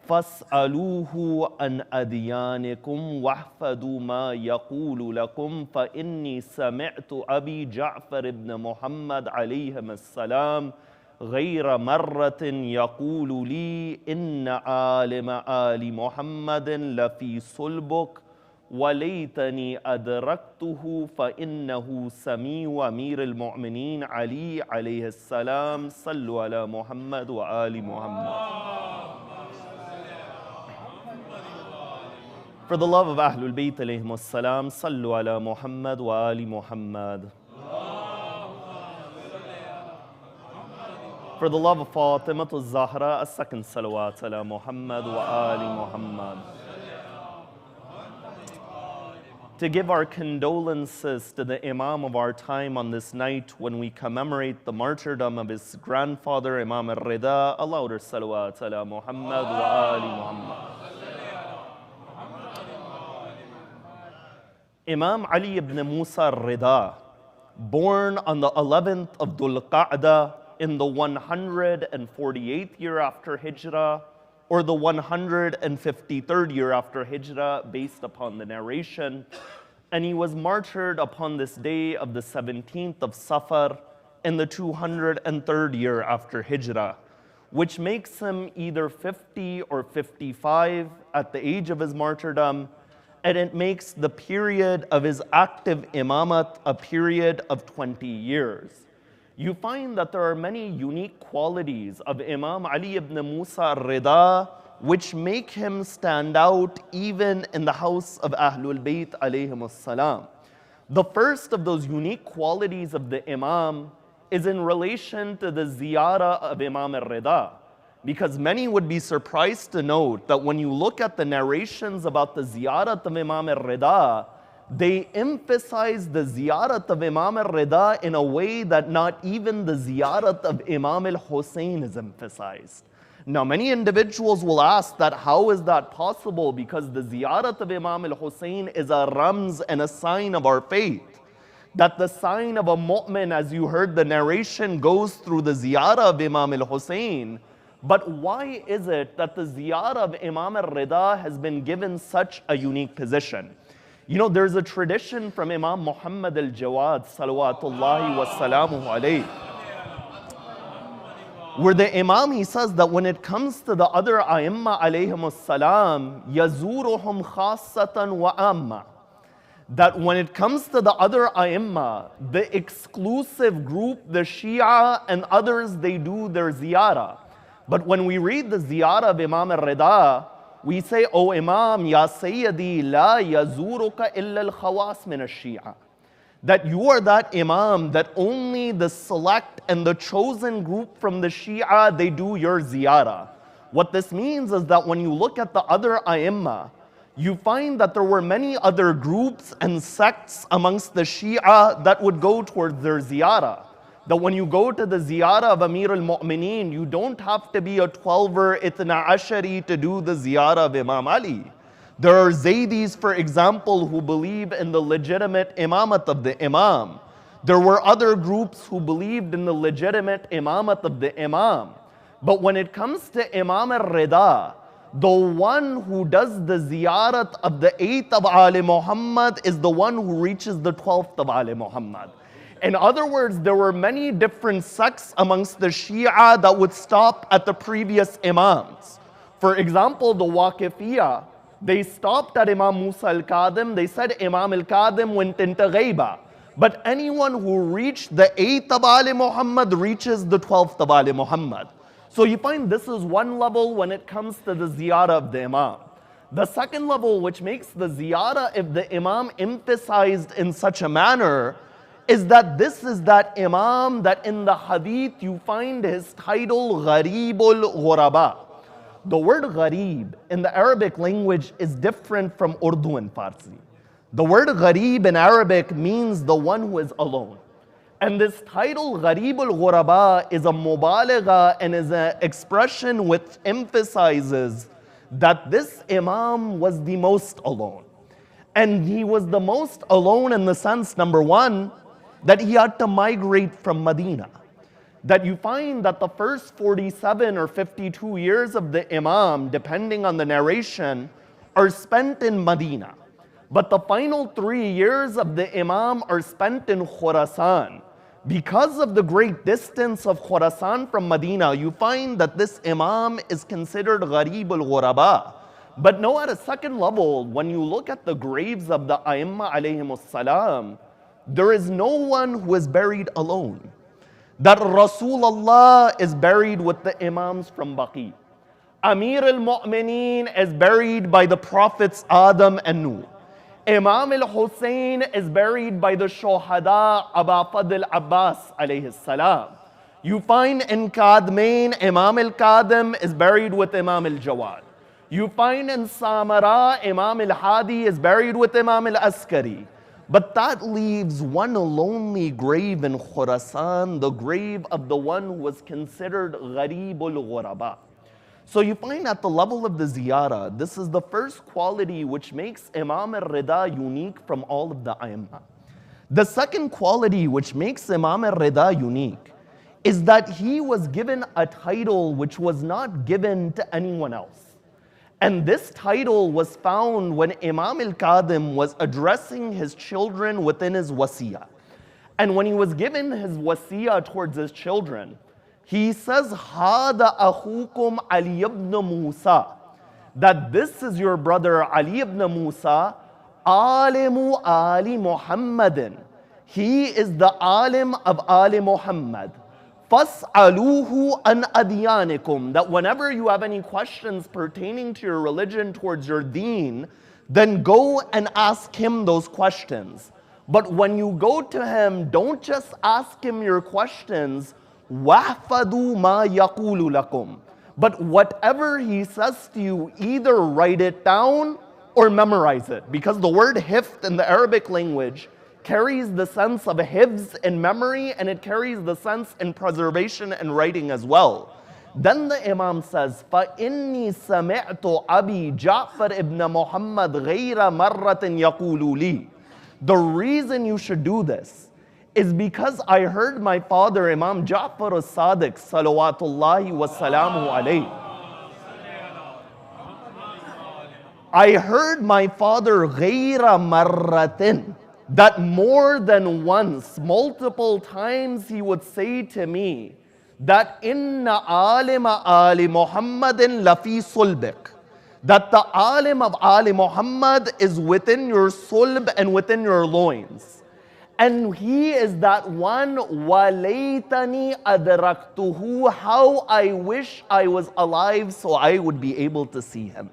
فاسألوه عن أديانكم واحفظوا ما يقول لكم، فإني سمعت أبي جعفر بن محمد عليهم السلام غير مرة يقول لي: إن عالم آل محمد لفي صلبك وليتني أدركته، فإنه سمي أمير المؤمنين علي عليه السلام. صلوا على محمد وآل محمد. For the love of Ahlul Bayt alayhim as-salam, sallu ala Muhammad wa ali Muhammad. For the love of Fatima al-Zahra, a second salawat ala Muhammad wa ali Muhammad. To give our condolences to the Imam of our time on this night when we commemorate the martyrdom of his grandfather, Imam al-Ridha, a louder salawat ala Muhammad wa ali Muhammad. Imam Ali ibn Musa al-Ridha, born on the 11th of Dhul Qa'dah in the 148th year after Hijrah, or the 153rd year after Hijrah, based upon the narration. And he was martyred upon this day of the 17th of Safar in the 203rd year after Hijrah, which makes him either 50 or 55 at the age of his martyrdom, and it makes the period of his active imamat a period of 20 years. You find that there are many unique qualities of Imam Ali ibn Musa al-Ridha which make him stand out even in the house of Ahlul Bayt alayhim salam. The first of those unique qualities of the Imam is in relation to the ziyarah of Imam al-Ridha. Because many would be surprised to note that when you look at the narrations about the ziyarat of Imam al-Ridha, they emphasize the ziyarat of Imam al-Ridha in a way that not even the ziyarat of Imam al-Hussein is emphasized. Now, many individuals will ask that how is that possible? Because the ziyarat of Imam al-Hussein is a ramz and a sign of our faith. That the sign of a mu'min, as you heard the narration, goes through the ziyarah of Imam al-Hussein. But why is it that the ziyarah of Imam al-Ridha has been given such a unique position? You know, there's a tradition from Imam Muhammad al-Jawad, salawatullahi wa salamuhu alayhi, where the Imam, he says that when it comes to the other A'imma alayhim salam, yazuruhum khassatan wa amma. That when it comes to the other A'imma, the exclusive group, the Shia and others, they do their ziyarah. But when we read the ziyarah of Imam al-Ridha, we say, "O Imam, ya Sayyidi, la yazuruka illa al-khawas min al-Shia." That you are that Imam, that only the select and the chosen group from the Shia, they do your ziyarah. What this means is that when you look at the other A'imma, you find that there were many other groups and sects amongst the Shia that would go towards their ziyarah. That when you go to the ziyarah of Amir al-Mu'mineen, you don't have to be a 12er, Itna Ashari to do the ziyarah of Imam Ali. There are Zaydis, for example, who believe in the legitimate imamat of the Imam. There were other groups who believed in the legitimate imamat of the Imam. But when it comes to Imam al-Ridha, the one who does the ziyarat of the 8th of Ali Muhammad is the one who reaches the 12th of Ali Muhammad. In other words, there were many different sects amongst the Shia that would stop at the previous Imams. For example, the Waqifiyah, they stopped at Imam Musa al-Kadhim. They said Imam al-Kadhim went into Ghaiba. But anyone who reached the 8th of Ali Muhammad reaches the 12th of Ali Muhammad. So you find this is one level when it comes to the ziyarah of the Imam. The second level, which makes the ziyarah of the Imam emphasized in such a manner, is that this is that Imam that in the hadith you find his title Ghareebul Ghuraba. The word Ghareeb in the Arabic language is different from Urdu and Farsi. The word Ghareeb in Arabic means the one who is alone. And this title Ghareebul Ghuraba is a mubaligha and is an expression which emphasizes that this Imam was the most alone. And he was the most alone in the sense, number one, that he had to migrate from Medina. That you find that the first 47 or 52 years of the Imam, depending on the narration, are spent in Medina. But the final 3 years of the Imam are spent in Khurasan. Because of the great distance of Khurasan from Medina, you find that this Imam is considered Ghareeb al-Ghuraba. But no, at a second level, when you look at the graves of the A'imma alayhim salam, there is no one who is buried alone. That Rasulullah is buried with the Imams from Baqi. Amir al-Mu'mineen is buried by the Prophets Adam and Nuh. Imam al-Hussein is buried by the Shohada Aba Fadl Abbas alayhi salam. You find in Kadmain, Imam al-Qadim is buried with Imam al-Jawad. You find in Samara, Imam al-Hadi is buried with Imam al-Askari. But that leaves one lonely grave in Khurasan, the grave of the one who was considered Ghareebul Ghuraba. So you find at the level of the ziyarah, this is the first quality which makes Imam al-Ridha unique from all of the A'immah. The second quality which makes Imam al-Ridha unique is that he was given a title which was not given to anyone else. And this title was found when Imam al-Qadim was addressing his children within his wasiyah. And when he was given his wasiyah towards his children, he says, Hada akhukum Ali ibn Musa, that this is your brother Ali ibn Musa, Alimu Ali Muhammadin. He is the alim of Ali Muhammad. Fas'aluhu an adyanikum, that whenever you have any questions pertaining to your religion towards your deen, then go and ask him those questions. But when you go to him, don't just ask him your questions, wahfadu ma yaqulu lakum. But whatever he says to you, either write it down or memorize it. Because the word hifd in the Arabic language carries the sense of hifz in memory, and it carries the sense in preservation and writing as well. Then the Imam says, فَإِنِّي سَمِعْتُ أَبِي جَعْفَرْ ibn Muhammad غَيْرَ مَرَّةٍ يَقُولُ لِي. The reason you should do this is because I heard my father, Imam Ja'far as-Sadiq, salawatullahi wa salamu alayhi. I heard my father, غَيْرَ مَرَّةٍ, that more than once, multiple times he would say to me that inna alima ali Muhammadin lafi sulbik, that the alim of Ali Muhammad is within your sulb and within your loins. And he is that one, walaytani adraktuhu, how I wish I was alive so I would be able to see him.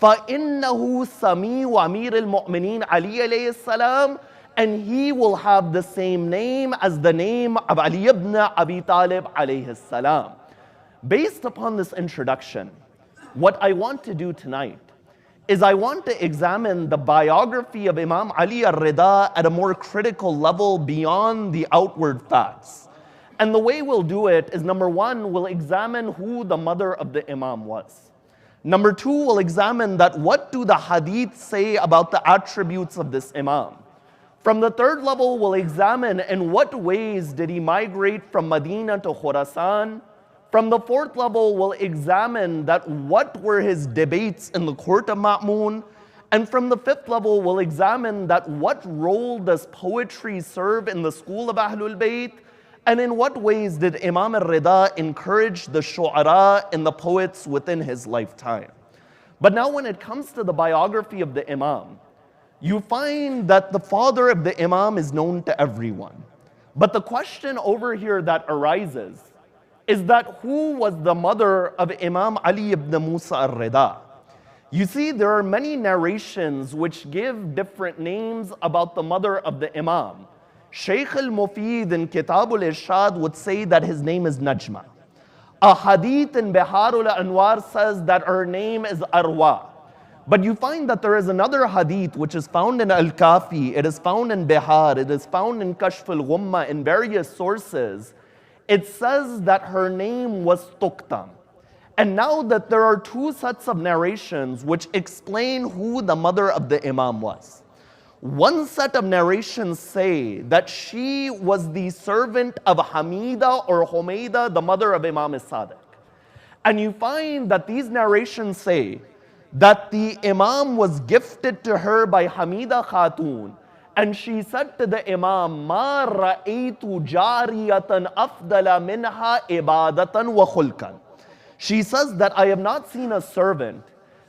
فَإِنَّهُ سَمِيعُ أَمِيرِ الْمُؤْمِنِينَ Ali alayhi salam, and he will have the same name as the name of Ali ibn Abi Talib alayhi salam. Based upon this introduction, what I want to do tonight is I want to examine the biography of Imam Ali al-Ridha at a more critical level beyond the outward facts. And the way we'll do it is, number one, we'll examine who the mother of the Imam was. Number two, we'll examine that what do the hadith say about the attributes of this Imam. From the third level, we'll examine in what ways did he migrate from Medina to Khurasan. From the fourth level, we'll examine that what were his debates in the court of Ma'mun. And from the fifth level, we'll examine that what role does poetry serve in the school of Ahlul Bayt, and in what ways did Imam al-Ridha encourage the shu'ara and the poets within his lifetime. But now when it comes to the biography of the Imam, you find that the father of the Imam is known to everyone. But the question over here that arises is that who was the mother of Imam Ali ibn Musa al-Ridha? You see, there are many narrations which give different names about the mother of the Imam. Shaykh al-Mufid in Kitab al-Irshad would say that his name is Najma. A hadith in Biharul Anwar says that her name is Arwa. But you find that there is another hadith which is found in Al-Kafi, it is found in Bihar, it is found in Kashf al-Ghumma, in various sources. It says that her name was Tuqtam. And now that there are two sets of narrations which explain who the mother of the Imam was. One set of narrations say that she was the servant of Hamida or Humayda, the mother of Imam as-Sadiq. And you find that these narrations say that the Imam was gifted to her by Hamida Khatun. And she said to the Imam, Ma ra'aytu jariyatan afdala minha ibadatan wa khulkan. She says that I have not seen a servant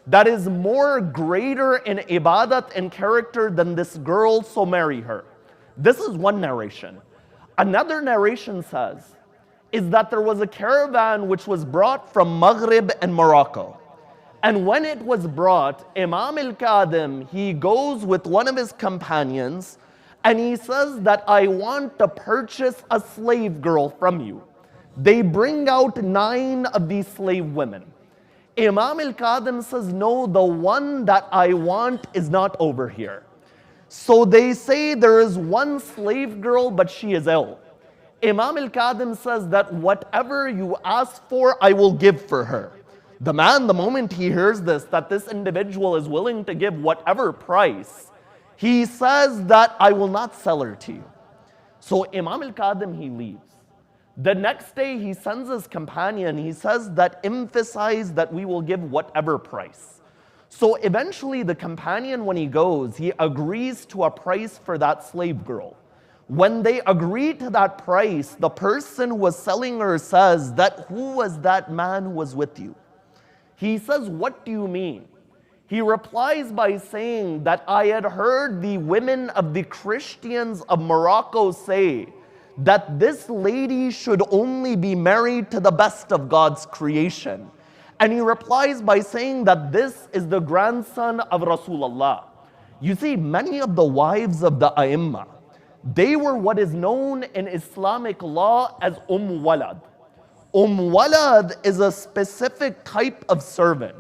that is more greater in ibadat and character than this girl, so marry her. This is one narration. Another narration says is that there was a caravan which was brought from Maghrib and Morocco. And when it was brought, Imam al-Qadim, he goes with one of his companions and he says that I want to purchase a slave girl from you. They bring out 9 of these slave women. Imam al-Qadim says, no, the one that I want is not over here. So they say there is one slave girl, but she is ill. Imam al-Qadim says that whatever you ask for, I will give for her. The man, the moment he hears this, that this individual is willing to give whatever price, he says that I will not sell her to you. So Imam al-Qadim, he leaves. The next day, he sends his companion. He says that emphasize that we will give whatever price. So eventually, the companion, when he goes, he agrees to a price for that slave girl. When they agree to that price, the person who was selling her says that, who was that man who was with you? He says, what do you mean? He replies by saying that I had heard the women of the Christians of Morocco say that this lady should only be married to the best of God's creation. And he replies by saying that this is the grandson of Rasulullah. You see, many of the wives of the A'immah, they were what is known in Islamic law as Walad. Walad is a specific type of servant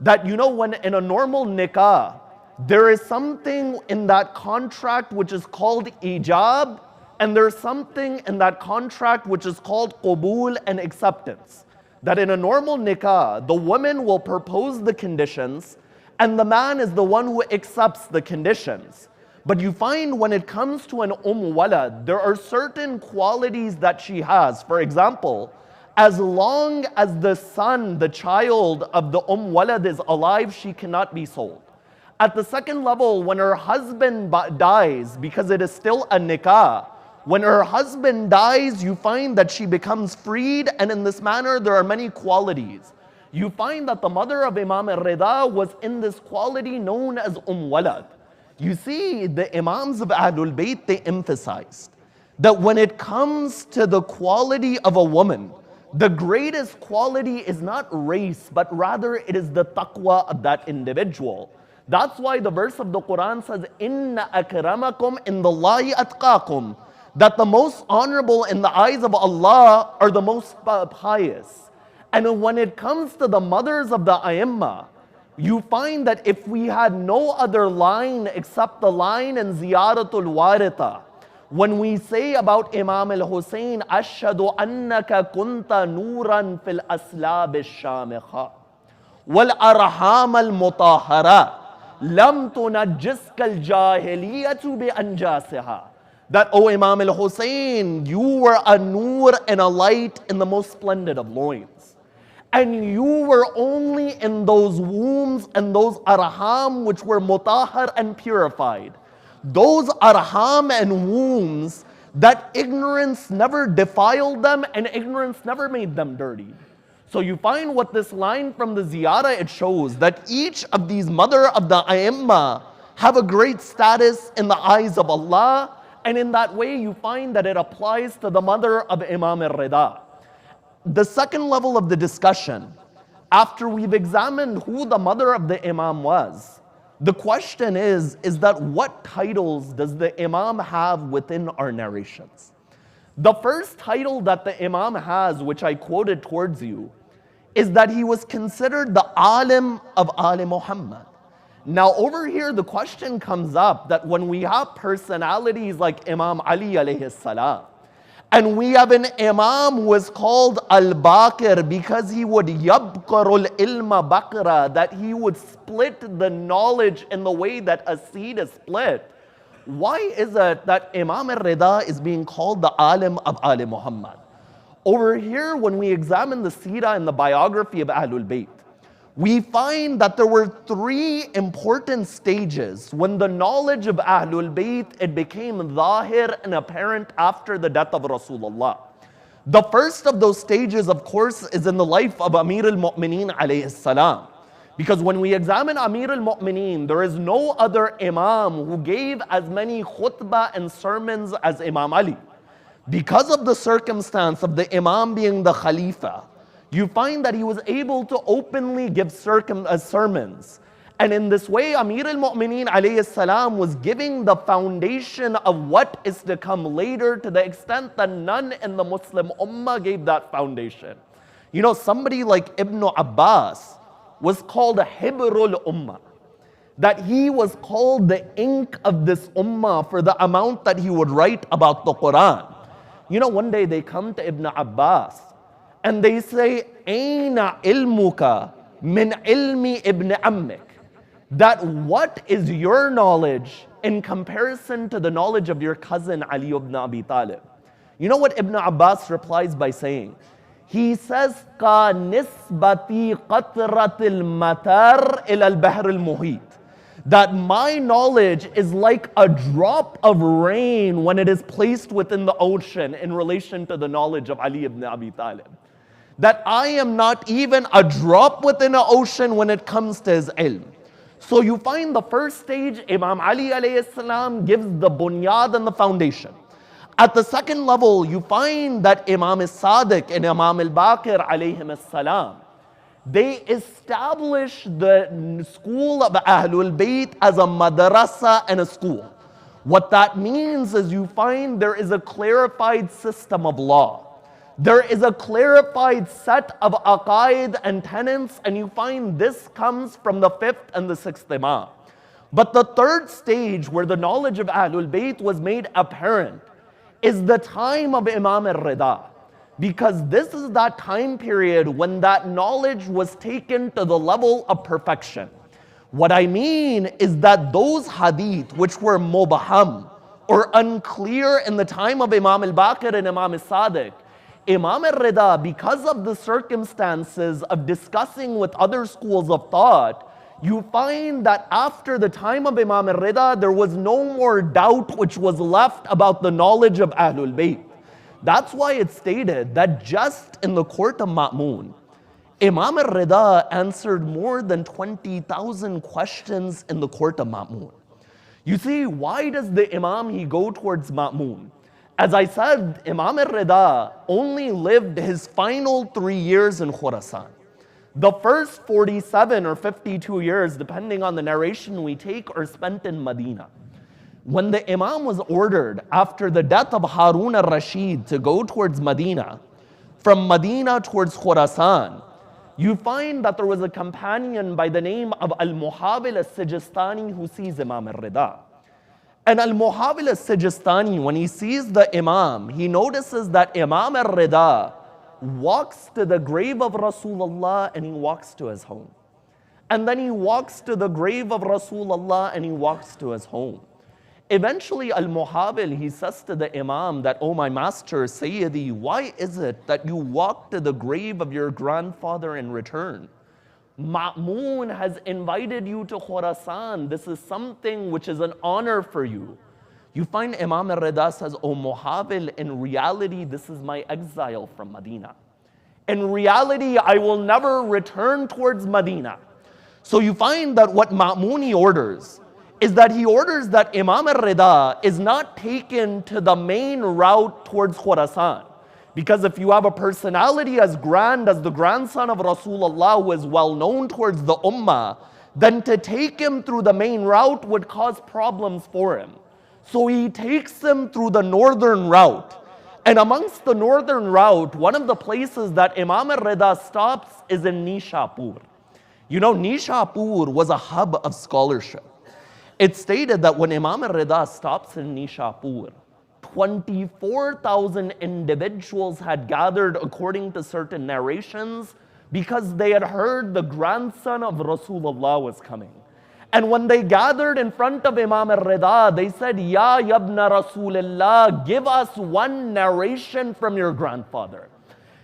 that, you know, when in a normal nikah, there is something in that contract which is called ijab, and there's something in that contract which is called qubul and acceptance. That in a normal nikah, the woman will propose the conditions, and the man is the one who accepts the conditions. But you find when it comes to an walad, there are certain qualities that she has. For example, as long as the son, the child of the walad is alive, she cannot be sold. At the second level, when her husband dies, because it is still a nikah, when her husband dies, you find that she becomes freed, and in this manner, there are many qualities. You find that the mother of Imam al-Ridha was in this quality known as walad. You see, the Imams of Ahlul Bayt, they emphasized that when it comes to the quality of a woman, the greatest quality is not race, but rather it is the taqwa of that individual. That's why the verse of the Quran says, Inna akramakum indallahi atqakum, that the most honorable in the eyes of Allah are the most pious. And when it comes to the mothers of the A'immah, you find that if we had no other line except the line in Ziyaratul Waritha, when we say about Imam al-Hussein, Ashhadu annaka kunta nuran fil aslab al-shamikha wal arham al-mutahara lam tunajjiska al-jahiliyatu bi anjasiha. That, O Imam al-Hussein, you were a nur and a light in the most splendid of loins. And you were only in those wombs and those arham which were mutahhar and purified. Those arham and wombs that ignorance never defiled them and ignorance never made them dirty. So you find what this line from the ziyarah, it shows that each of these mother of the A'immah have a great status in the eyes of Allah, and in that way you find that it applies to the mother of Imam al-Ridha. The second level of the discussion, after we've examined who the mother of the Imam was, the question is that what titles does the Imam have within our narrations? The first title that the Imam has, which I quoted towards you, is that he was considered the alim of Ali Muhammad. Now over here, the question comes up that when we have personalities like Imam Ali alayhi salam, and we have an Imam who is called Al-Baqir because he would yabqarul ilma baqra, that he would split the knowledge in the way that a seed is split. Why is it that Imam al-Ridha is being called the alim of Ali Muhammad? Over here, when we examine the seerah and the biography of Ahlul Bayt, we find that there were 3 important stages when the knowledge of Ahlul Bayt, it became zahir and apparent after the death of Rasulullah. The first of those stages, of course, is in the life of Amir al-Mu'mineen alayhi salam. Because when we examine Amir al-Mu'mineen, there is no other Imam who gave as many khutbah and sermons as Imam Ali. Because of the circumstance of the Imam being the Khalifa, you find that he was able to openly give sermons. And in this way, Amir al-Mu'mineen alayhi salam was giving the foundation of what is to come later, to the extent that none in the Muslim Ummah gave that foundation. You know, somebody like Ibn Abbas was called a Hibrul Ummah, that he was called the ink of this Ummah for the amount that he would write about the Quran. You know, one day they come to Ibn Abbas and they say, Aina ilmuka min ilmi ibn ammik? That what is your knowledge in comparison to the knowledge of your cousin Ali ibn Abi Talib? You know what Ibn Abbas replies by saying? He says, Ka nisbati qatratil matar ila al-bahr al-muhit. That my knowledge is like a drop of rain when it is placed within the ocean in relation to the knowledge of Ali ibn Abi Talib. That I am not even a drop within an ocean when it comes to his ilm. So you find the first stage, Imam Ali alayhi salam gives the bunyad and the foundation. At the second level, you find that Imam al-Sadiq and Imam al-Baqir alayhim salam, they establish the school of Ahlul Bayt as a madrasa and a school. What that means is you find there is a clarified system of law. There is a clarified set of aqaid and tenets, and you find this comes from the 5th and the 6th Imam. But the third stage, where the knowledge of Ahlul Bayt was made apparent, is the time of Imam al-Ridha. Because this is that time period when that knowledge was taken to the level of perfection. What I mean is that those hadith which were mubaham or unclear in the time of Imam al-Baqir and Imam al-Sadiq, Imam al-Ridha, because of the circumstances of discussing with other schools of thought, you find that after the time of Imam al-Ridha, there was no more doubt which was left about the knowledge of Ahlul Bayt. That's why it's stated that just in the court of Ma'mun, Imam al-Ridha answered more than 20,000 questions in the court of Ma'mun. You see, why does the Imam, he go towards Ma'mun? As I said, Imam al-Ridha only lived his final 3 years in Khurasan. The first 47 or 52 years, depending on the narration we take, are spent in Medina. When the Imam was ordered after the death of Harun al-Rashid to go towards Medina, from Medina towards Khurasan, you find that there was a companion by the name of al-Muhabil al-Sijistani who sees Imam al-Ridha. And al-Muhabil al-Sijistani, when he sees the Imam, he notices that Imam al-Ridha walks to the grave of Rasulullah and he walks to his home. And then he walks to the grave of Rasulullah and he walks to his home. Eventually, al-Muhabil, he says to the Imam that, oh my master, Sayyidi, why is it that you walk to the grave of your grandfather and return? Ma'mun has invited you to Khurasan. This is something which is an honor for you. You find Imam al-Ridha says, oh Muhabil, in reality, this is my exile from Medina. In reality, I will never return towards Medina. So you find that what Ma'muni orders is that he orders that Imam al-Ridha is not taken to the main route towards Khurasan. Because if you have a personality as grand as the grandson of Rasulullah who is well known towards the Ummah, then to take him through the main route would cause problems for him. So he takes him through the northern route. And amongst the northern route, one of the places that Imam al-Ridha stops is in Nishapur. You know, Nishapur was a hub of scholarship. It's stated that when Imam al-Ridha stops in Nishapur, 24,000 individuals had gathered according to certain narrations because they had heard the grandson of Rasulullah was coming. And when they gathered in front of Imam al-Ridha, they said, Ya Yabna Rasulullah, give us one narration from your grandfather.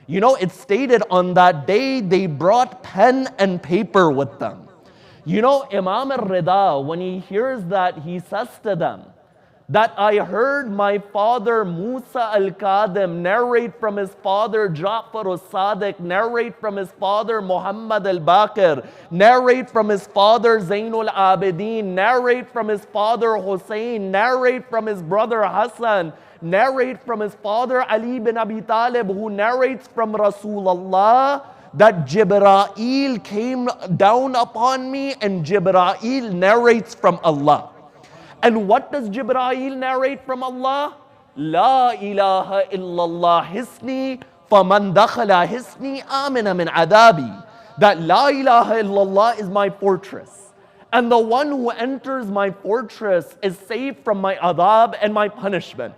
You know, it's stated on that day they brought pen and paper with them. You know, Imam al-Ridha, when he hears that, he says to them, that I heard my father Musa al-Kadhim narrate from his father Ja'far al-Sadiq, narrate from his father Muhammad al-Baqir, narrate from his father Zainul Abidin, narrate from his father Hussein, narrate from his brother Hassan, narrate from his father Ali bin Abi Talib, who narrates from Rasulullah, that Jibreel came down upon me, and Jibreel narrates from Allah. And what does Jibreel narrate from Allah? La ilaha illallah hisni, faman dakhala hisni amina min adabi. That La ilaha illallah is my fortress. And the one who enters my fortress is safe from my adab and my punishment.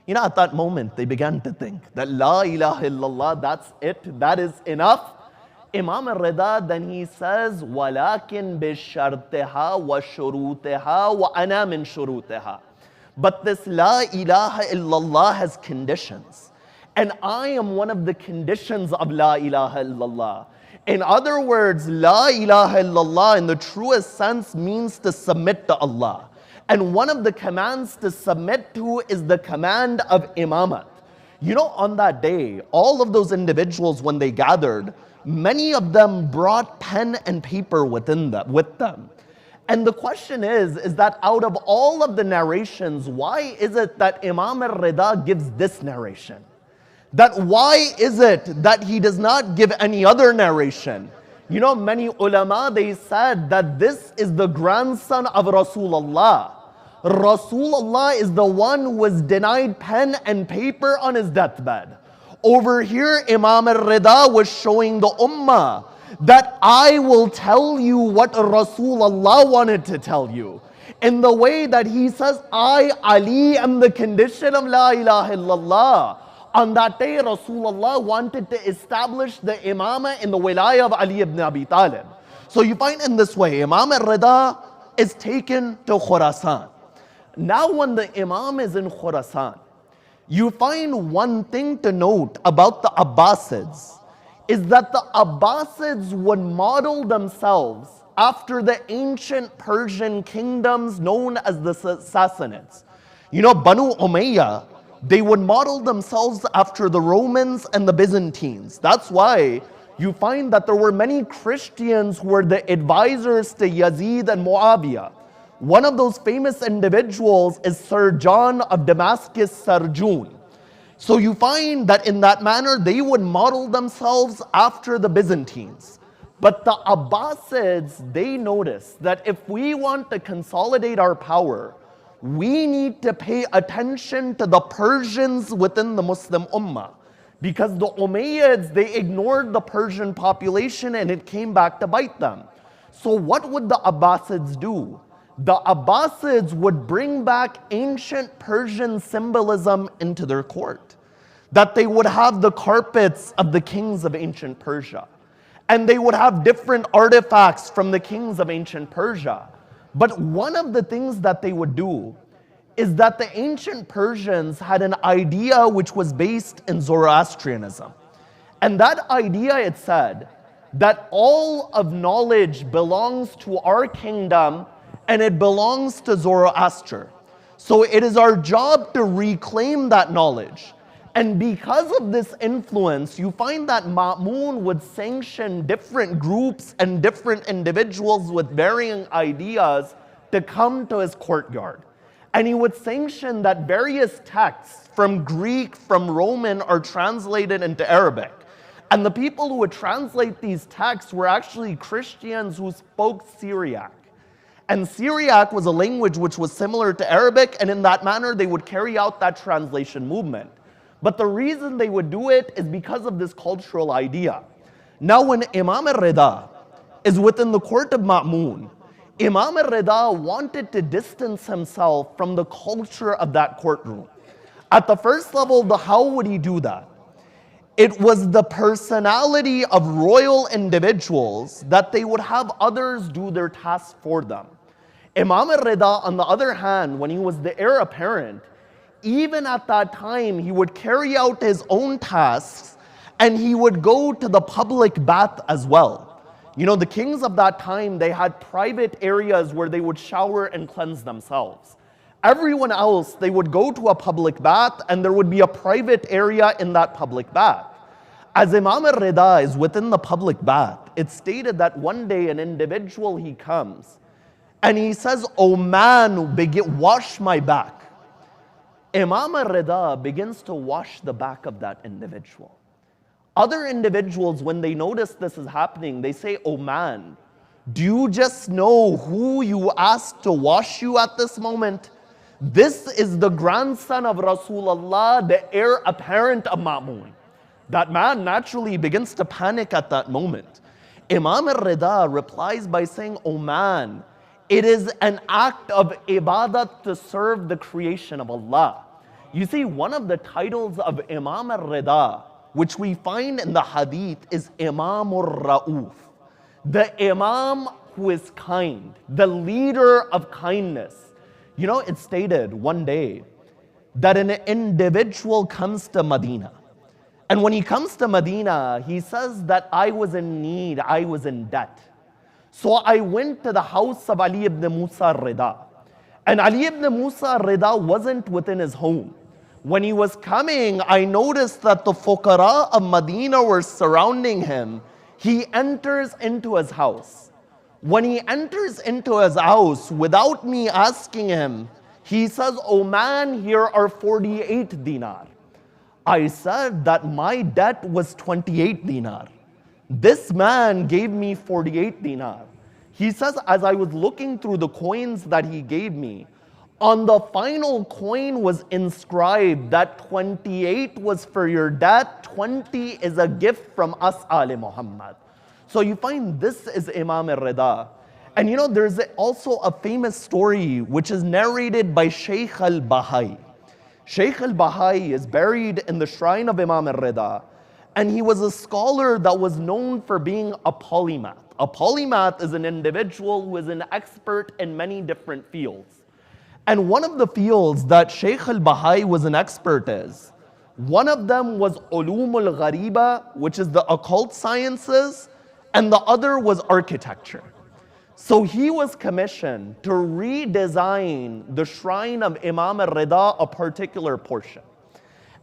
You know, at that moment, they began to think that La ilaha illallah, that's it, that is enough. Imam al-Ridha, then he says, وَلَكِنْ بِشَرْطِهَا وَشُرُوطِهَا وَأَنَا مِنْ شُرُوطِهَا. But this La ilaha illallah has conditions. And I am one of the conditions of La ilaha illallah. In other words, La ilaha illallah in the truest sense means to submit to Allah. And one of the commands to submit to is the command of imamat. You know, on that day, all of those individuals, when they gathered, many of them brought pen and paper with them. And the question is that out of all of the narrations, why is it that Imam al-Ridha gives this narration? That why is it that he does not give any other narration? You know, many ulama, they said that this is the grandson of Rasulullah. Rasulullah is the one who was denied pen and paper on his deathbed. Over here, Imam al-Ridha was showing the ummah that I will tell you what Rasulullah wanted to tell you. In the way that he says, I, Ali, am the condition of La ilaha illallah. On that day, Rasulullah wanted to establish the imamah in the wilayah of Ali ibn Abi Talib. So you find in this way, Imam al-Ridha is taken to Khurasan. Now when the Imam is in Khurasan, you find one thing to note about the Abbasids is that the Abbasids would model themselves after the ancient Persian kingdoms known as the Sassanids. You know, Banu Umayyah, they would model themselves after the Romans and the Byzantines. That's why you find that there were many Christians who were the advisors to Yazid and Muawiyah. One of those famous individuals is Sir John of Damascus Sarjun. So you find that in that manner, they would model themselves after the Byzantines. But the Abbasids, they noticed that if we want to consolidate our power, we need to pay attention to the Persians within the Muslim Ummah. Because the Umayyads, they ignored the Persian population and it came back to bite them. So what would the Abbasids do? The Abbasids would bring back ancient Persian symbolism into their court. That they would have the carpets of the kings of ancient Persia. And they would have different artifacts from the kings of ancient Persia. But one of the things that they would do is that the ancient Persians had an idea which was based in Zoroastrianism. And that idea, it said, that all of knowledge belongs to our kingdom and it belongs to Zoroaster. So it is our job to reclaim that knowledge. And because of this influence, you find that Ma'mun would sanction different groups and different individuals with varying ideas to come to his courtyard. And he would sanction that various texts from Greek, from Roman are translated into Arabic. And the people who would translate these texts were actually Christians who spoke Syriac. And Syriac was a language which was similar to Arabic, and in that manner they would carry out that translation movement. But the reason they would do it is because of this cultural idea. Now when Imam al-Ridha is within the court of Ma'mun, Imam al-Ridha wanted to distance himself from the culture of that courtroom. At the first level, how would he do that? It was the personality of royal individuals that they would have others do their tasks for them. Imam al-Ridha, on the other hand, when he was the heir apparent, even at that time, he would carry out his own tasks and he would go to the public bath as well. You know, the kings of that time, they had private areas where they would shower and cleanse themselves. Everyone else, they would go to a public bath and there would be a private area in that public bath. As Imam al-Ridha is within the public bath, it's stated that one day an individual, he comes and he says, "Oh man, wash my back." Imam al-Ridha begins to wash the back of that individual. Other individuals, when they notice this is happening, they say, oh man, do you just know who you asked to wash you at this moment? This is the grandson of Rasulullah, the heir apparent of Ma'mun. That man naturally begins to panic at that moment. Imam al-Ridha replies by saying, oh man, it is an act of ibadat to serve the creation of Allah. You see, one of the titles of Imam al-Ridha, which we find in the hadith, is Imam al-Ra'uf. The Imam who is kind, the leader of kindness. You know, it's stated one day that an individual comes to Medina. And when he comes to Medina, he says that I was in need, I was in debt. So I went to the house of Ali ibn Musa al-Ridha. And Ali ibn Musa al-Ridha wasn't within his home. When he was coming, I noticed that the fuqara of Medina were surrounding him. He enters into his house. When he enters into his house, without me asking him, he says, oh man, here are 48 dinar. I said that my debt was 28 dinar. This man gave me 48 dinar. He says, as I was looking through the coins that he gave me, on the final coin was inscribed that 28 was for your debt, 20 is a gift from us, Ali Muhammad. So you find this is Imam al-Ridha. And you know, there's also a famous story which is narrated by Shaykh al-Bahai. Shaykh al-Bahai is buried in the shrine of Imam al-Ridha. And he was a scholar that was known for being a polymath. A polymath is an individual who is an expert in many different fields. And one of the fields that Shaykh al-Bahai was an expert is, one of them was ulum al-ghariba, which is the occult sciences, and the other was architecture. So he was commissioned to redesign the shrine of Imam al-Ridha, a particular portion.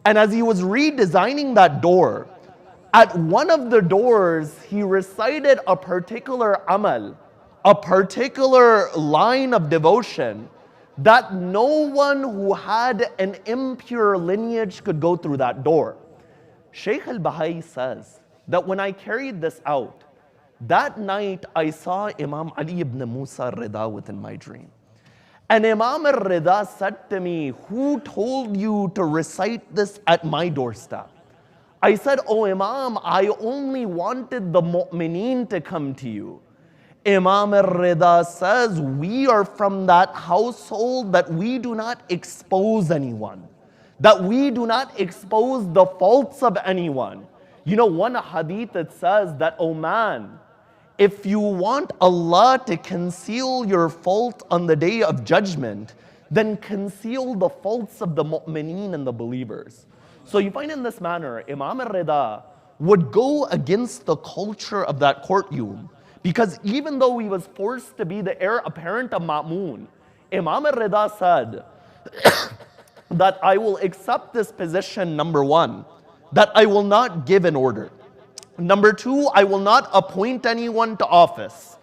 And as he was redesigning that door, at one of the doors, he recited a particular amal, a particular line of devotion that no one who had an impure lineage could go through that door. Shaykh al-Bahai says that when I carried this out, that night I saw Imam Ali ibn Musa al-Ridha within my dream. And Imam al-Ridha said to me, who told you to recite this at my doorstep? I said, oh Imam, I only wanted the mu'mineen to come to you. Imam al-Ridha says, we are from that household that we do not expose anyone, that we do not expose the faults of anyone. You know, one hadith that says that, oh man, if you want Allah to conceal your fault on the day of judgment, then conceal the faults of the mu'mineen and the believers. So you find in this manner, Imam al-Ridha would go against the culture of that courtroom, because even though he was forced to be the heir apparent of Ma'mun, Imam al-Ridha said that I will accept this position, number one, that I will not give an order. Number two, I will not appoint anyone to office.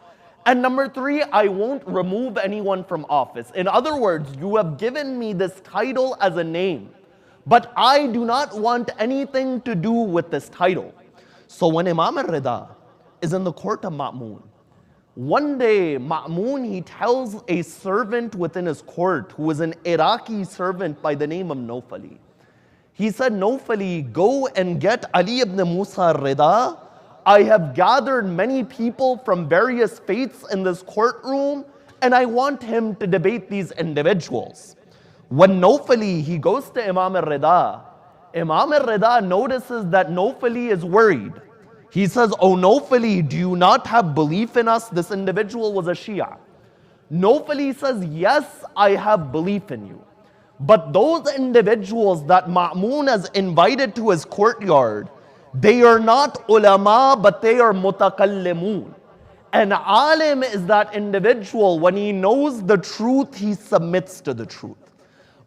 And number three, I won't remove anyone from office. In other words, you have given me this title as a name, but I do not want anything to do with this title. So when Imam al-Ridha is in the court of Ma'mun, one day Ma'mun, he tells a servant within his court, who was an Iraqi servant by the name of Nawfali. He said, Nawfali, go and get Ali ibn Musa al-Ridha. I have gathered many people from various faiths in this courtroom, and I want him to debate these individuals. When Nawfali, he goes to Imam al-Ridha, Imam al-Ridha notices that Nawfali is worried. He says, oh Nawfali, do you not have belief in us? This individual was a Shia. Nawfali says, yes, I have belief in you. But those individuals that Ma'mun has invited to his courtyard, they are not ulama, but they are mutakallimun. An alim is that individual, when he knows the truth, he submits to the truth.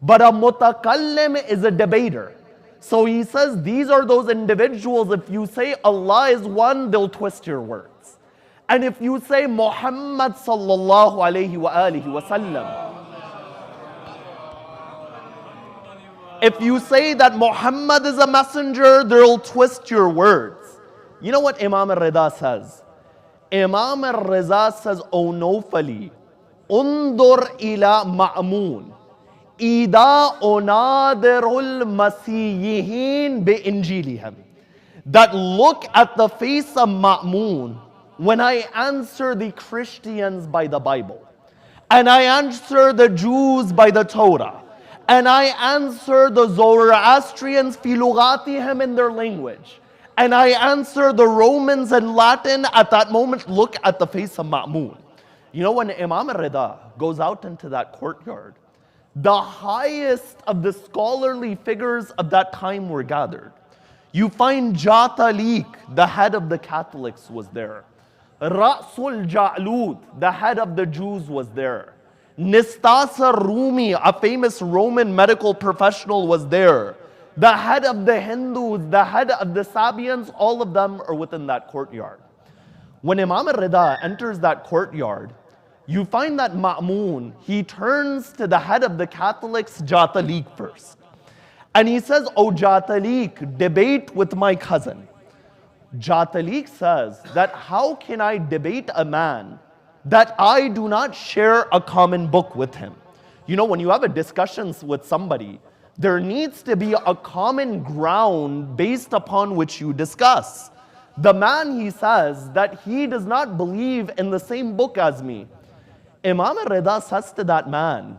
But a mutakallim is a debater. So he says, these are those individuals, if you say Allah is one, they'll twist your words. And if you say Muhammad sallallahu alayhi wa alihi wa sallam, If you say that Muhammad is a messenger, they'll twist your words. You know what Imam al-Ridha says? Imam al-Ridha says, O Nawfali, undur ila ma'moon, ida unadirul masiyihin bi injilihim. That look at the face of Ma'moon when I answer the Christians by the Bible, and I answer the Jews by the Torah, and I answer the Zoroastrians fi lughatihim in their language, and I answer the Romans in Latin. At that moment, look at the face of Ma'moon. You know, when Imam al-Ridha goes out into that courtyard, the highest of the scholarly figures of that time were gathered. You find Jatalik, the head of the Catholics, was there. Ra'sul Ja'lud, the head of the Jews, was there. Nistasa Rumi, a famous Roman medical professional, was there. The head of the Hindus, the head of the Sabians, all of them are within that courtyard. When Imam al-Ridha enters that courtyard, you find that Ma'moon, he turns to the head of the Catholics, Jatalik, first. And he says, O Jatalik, debate with my cousin. Jatalik says that how can I debate a man that I do not share a common book with him? You know, when you have a discussion with somebody, there needs to be a common ground based upon which you discuss. The man, he says, that he does not believe in the same book as me. Imam al-Ridha says to that man,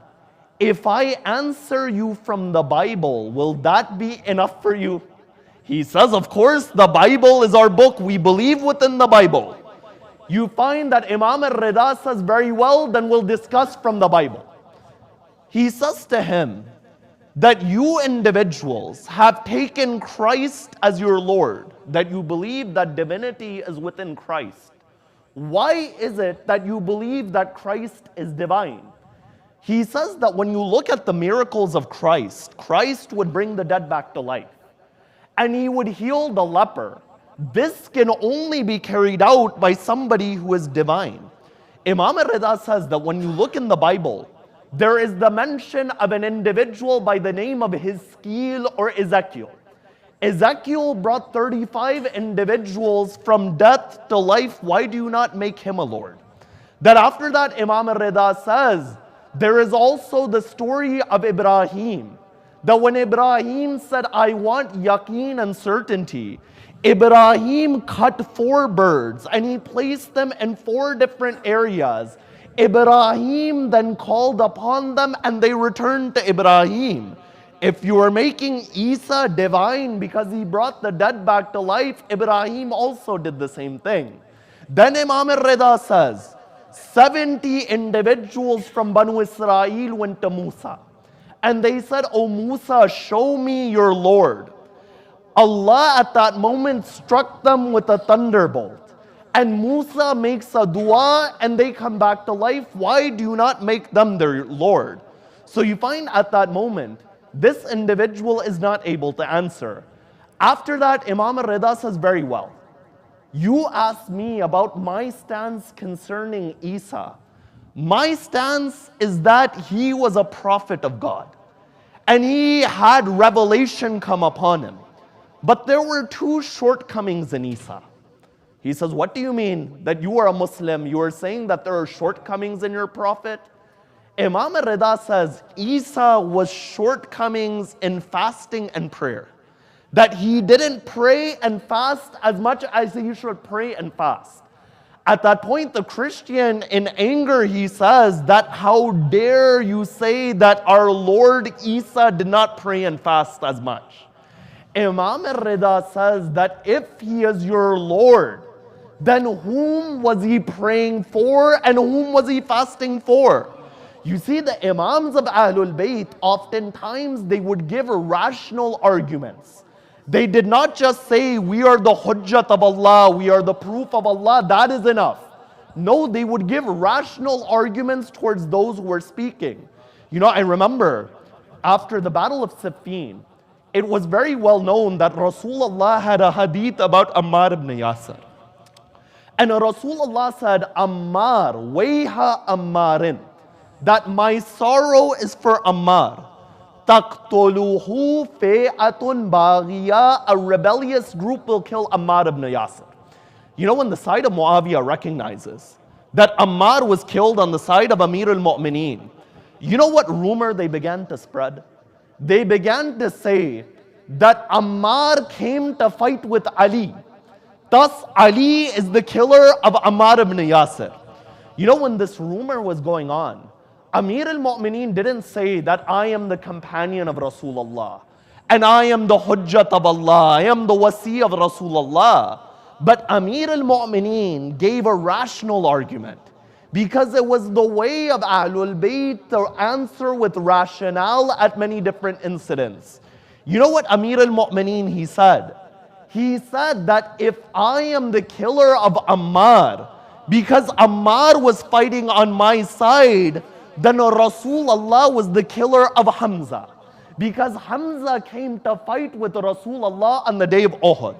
if I answer you from the Bible, will that be enough for you? He says, of course, the Bible is our book. We believe within the Bible. You find that Imam al-Ridha says, very well, then we'll discuss from the Bible. He says to him that you individuals have taken Christ as your Lord, that you believe that divinity is within Christ. Why is it that you believe that Christ is divine? He says that when you look at the miracles of Christ, Christ would bring the dead back to life, and he would heal the leper. This can only be carried out by somebody who is divine. Imam al-Ridha says that when you look in the Bible, there is the mention of an individual by the name of Hizkiel or Ezekiel. Ezekiel brought 35 individuals from death to life. Why do you not make him a Lord? That after that, Imam al-Ridha says, there is also the story of Ibrahim. That when Ibrahim said, I want yaqeen and certainty, Ibrahim cut 4 birds and he placed them in 4 different areas. Ibrahim then called upon them and they returned to Ibrahim. If you are making Isa divine because he brought the dead back to life, Ibrahim also did the same thing. Then Imam al-Ridha says, 70 individuals from Banu Israel went to Musa. And they said, O Musa, show me your Lord. Allah at that moment struck them with a thunderbolt. And Musa makes a dua and they come back to life. Why do you not make them their Lord? So you find at that moment, this individual is not able to answer. After that, Imam al-Ridha says, very well. You asked me about my stance concerning Isa. My stance is that he was a prophet of God. And he had revelation come upon him. But there were 2 shortcomings in Isa. He says, what do you mean? That you are a Muslim, you are saying that there are shortcomings in your prophet? Imam al-Ridha says, Isa was shortcomings in fasting and prayer. That he didn't pray and fast as much as he should pray and fast. At that point, the Christian, in anger, he says that how dare you say that our Lord Isa did not pray and fast as much. Imam al-Ridha says that if he is your Lord, then whom was he praying for and whom was he fasting for? You see, the Imams of Ahlul Bayt, oftentimes they would give rational arguments. They did not just say, we are the hujjat of Allah, we are the proof of Allah, that is enough. No, they would give rational arguments towards those who were speaking. You know, I remember after the Battle of Siffin, it was very well known that Rasulullah had a hadith about Ammar ibn Yasir. And Rasulullah said, Ammar, wayha Ammarin, that my sorrow is for Ammar. تَقْتُلُهُ فِئَةٌ بَاغِيَةٌ. A rebellious group will kill Ammar ibn Yasir. You know, when the side of Muawiyah recognizes that Ammar was killed on the side of Amir al-Mu'mineen, you know what rumor they began to spread? They began to say that Ammar came to fight with Ali. Thus, Ali is the killer of Ammar ibn Yasir. You know, when this rumor was going on, Amir al-Mu'mineen didn't say that I am the companion of Rasulullah and I am the Hujjat of Allah, I am the Wasi of Rasulullah. But Amir al-Mu'mineen gave a rational argument because it was the way of Ahlul Bayt to answer with rationale at many different incidents. You know what Amir al-Mu'mineen, he said? He said that if I am the killer of Ammar, because Ammar was fighting on my side, then Rasulullah was the killer of Hamza. Because Hamza came to fight with Rasulullah on the day of Uhud.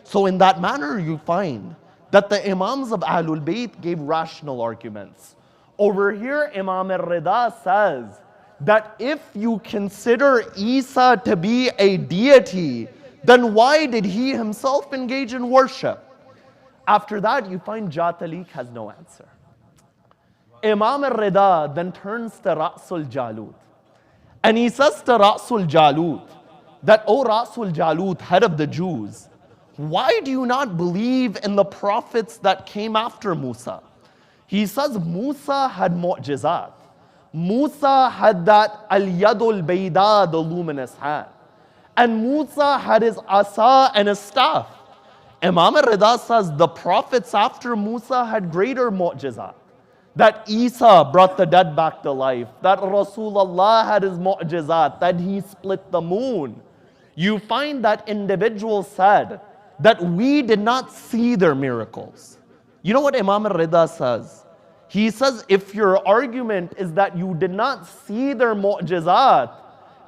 So in that manner you find that the Imams of Ahlul Bayt gave rational arguments. Over here Imam al-Ridha says that if you consider Isa to be a deity, then why did he himself engage in worship? After that you find Jatalik has no answer. Imam al-Ridha then turns to Ra'sul Jalut. And he says to Ra'sul Jalut that, O Ra'sul Jalut, head of the Jews, why do you not believe in the prophets that came after Musa? He says Musa had mu'jizat. Musa had that al-Yadul Bayda, the luminous hand. And Musa had his asa and his staff. Imam al-Ridha says the prophets after Musa had greater mu'jizat. That Isa brought the dead back to life, that Rasulullah had his mu'jizat, that he split the moon. You find that individuals said that we did not see their miracles. You know what Imam al-Ridha says? He says if your argument is that you did not see their mu'jizat,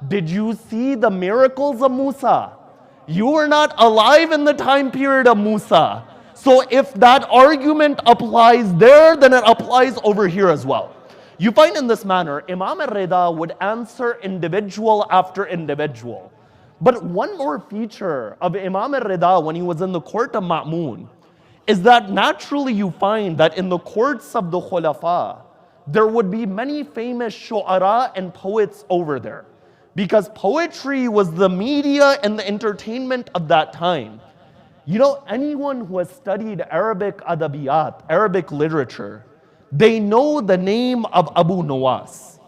did you see the miracles of Musa? You were not alive in the time period of Musa. So if that argument applies there, then it applies over here as well. You find in this manner, Imam al-Ridha would answer individual after individual. But one more feature of Imam al-Ridha when he was in the court of Ma'mun is that naturally you find that in the courts of the Khulafa, there would be many famous shu'ara and poets over there. Because poetry was the media and the entertainment of that time. You know, anyone who has studied Arabic adabiyat, Arabic literature, they know the name of Abu Nuwas.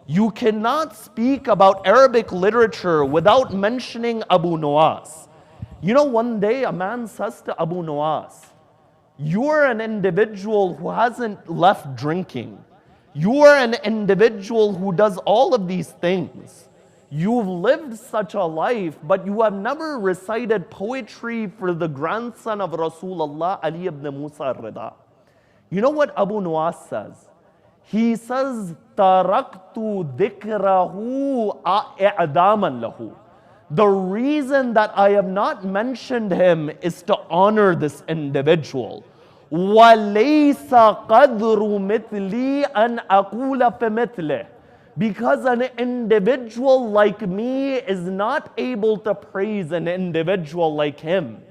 You cannot speak about Arabic literature without mentioning Abu Nuwas. You know, one day a man says to Abu Nuwas, you are an individual who hasn't left drinking. You are an individual who does all of these things. You've lived such a life, but you have never recited poetry for the grandson of Rasulullah, Ali ibn Musa al-Ridha. You know what Abu Nuwas says? He says, Taraktu dhikrahu i'daman lahu. The reason that I have not mentioned him is to honor this individual. وَلَيْسَ قَدْرُ مِثْلِي أَنْ أَقُولَ فِمِثْلِهِ. Because an individual like me is not able to praise an individual like him.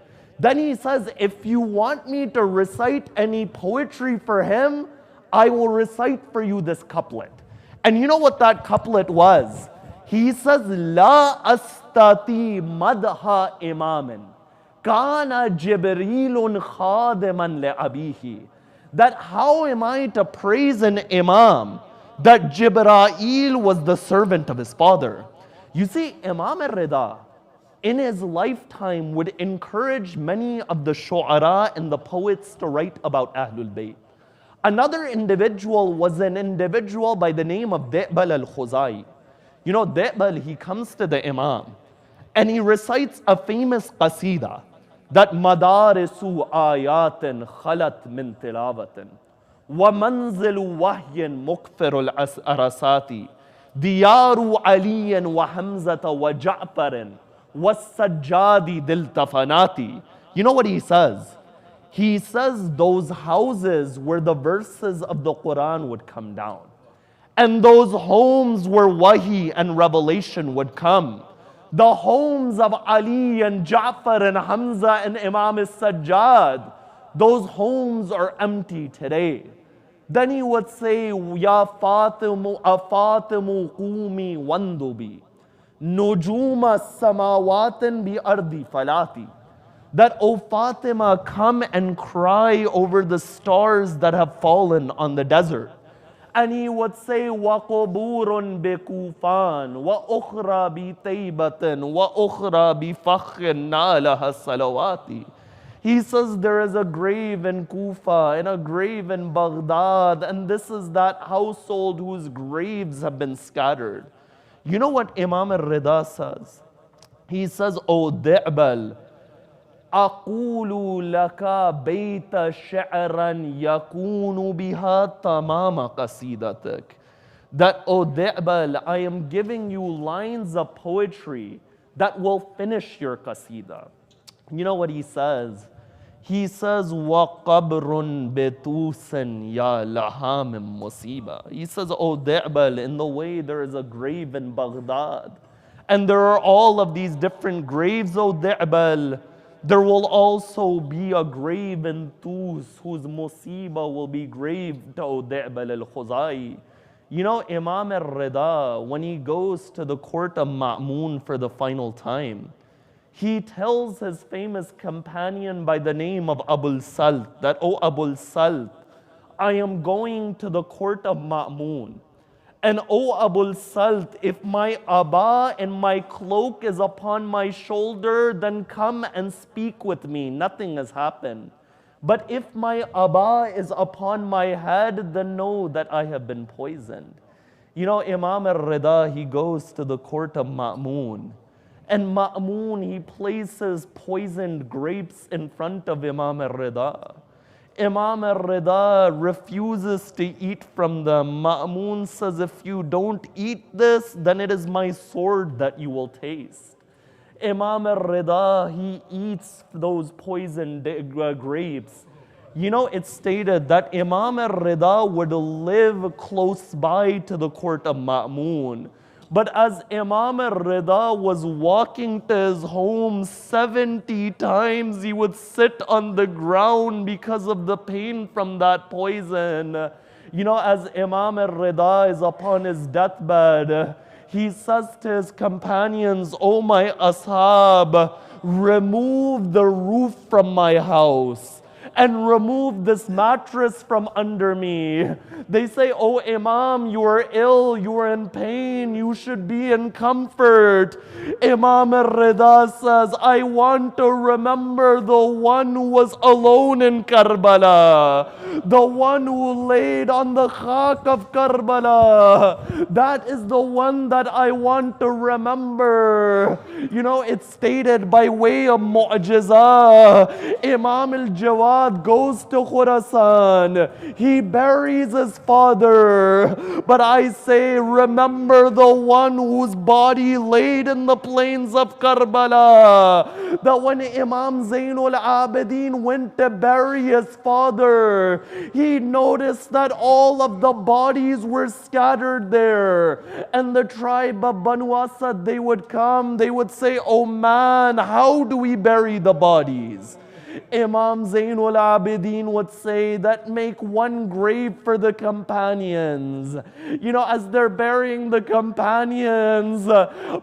Then he says, if you want me to recite any poetry for him, I will recite for you this couplet. And you know what that couplet was? He says, La astati madha imamin, kana Jibrilun khadiman le abihi. That how am I to praise an imam? That Jibreel was the servant of his father. You see, Imam al-Ridha, in his lifetime, would encourage many of the shu'ara and the poets to write about Ahlul Bayt. Another individual was an individual by the name of Delran al-Khuzai. You know, Delran, he comes to the Imam and he recites a famous qasida that Madarisu ayatin khalat min tilawatin. وَمَنْزِلُ وَحْيٍ مُكْفِرُ الْأَرَسَاتِ دِيَارُ عَلِيٍّ وَحَمْزَةَ وَجَعْفَرٍ وَالسَّجَّادِ دِلْتَفَنَاتِ. You know what he says? He says those houses where the verses of the Quran would come down. And those homes where wahi and revelation would come. The homes of Ali and Ja'far and Hamza and Imam al-Sajjad, those homes are empty today. Then he would say, Ya Fatimu, Fatimu qumi wandubi, nujuma samawatin bi ardi falati. That, O Fatima, come and cry over the stars that have fallen on the desert. And he would say, وَقُبُورٌ بِكُوفَانٍ وَأُخْرَى بِتَيْبَةٍ وَأُخْرَى بِفَخٍ نَالَهَا الصَّلَوَاتِ. He says there is a grave in Kufa and a grave in Baghdad, and this is that household whose graves have been scattered. You know what Imam al-Ridha says? He says, O Di'bal, أقول لك بيت شعرا يكون بها تمام قصيدتك. That, O Di'bal, I am giving you lines of poetry that will finish your qasida. You know what he says? He says, وَقَبْرٌ بِتُوسٍ يَا لَهَا مِن مُصِيبَةٍ. He says, O Di'bal, in the way there is a grave in Baghdad, and there are all of these different graves, O Di'bal, there will also be a grave in Tus whose musiba will be graved, O Di'bal al-Khuzai. You know, Imam al-Ridha, when he goes to the court of Ma'mun for the final time, he tells his famous companion by the name of Abul Salt that, O Abul Salt, I am going to the court of Ma'mun. And O Abul Salt, if my aba and my cloak is upon my shoulder, then come and speak with me. Nothing has happened. But if my aba is upon my head, then know that I have been poisoned. You know, Imam al-Ridha, he goes to the court of Ma'mun. And Ma'mun, he places poisoned grapes in front of Imam al-Ridha. Imam al-Ridha refuses to eat from them. Ma'mun says, if you don't eat this, then it is my sword that you will taste. Imam al-Ridha, he eats those poisoned grapes. You know, it's stated that Imam al-Ridha would live close by to the court of Ma'mun. But as Imam al-Ridha was walking to his home 70 times, he would sit on the ground because of the pain from that poison. You know, as Imam al-Ridha is upon his deathbed, he says to his companions, O my ashab, remove the roof from my house and remove this mattress from under me. They say, Oh Imam, you are ill, you are in pain, you should be in comfort. Imam al-Ridha says, I want to remember the one who was alone in Karbala, the one who laid on the khak of Karbala. That is the one that I want to remember. You know, it's stated by way of mu'jizah. Imam al-Jawad goes to Khurasan. He buries his father. But I say, remember the one whose body laid in the plains of Karbala. That when Imam Zainul Abidin went to bury his father, he noticed that all of the bodies were scattered there. And the tribe of Banu Asad, they would come, they would say, oh man, how do we bury the bodies? Imam Zainul Abidin would say that make one grave for the companions. You know, as they're burying the companions,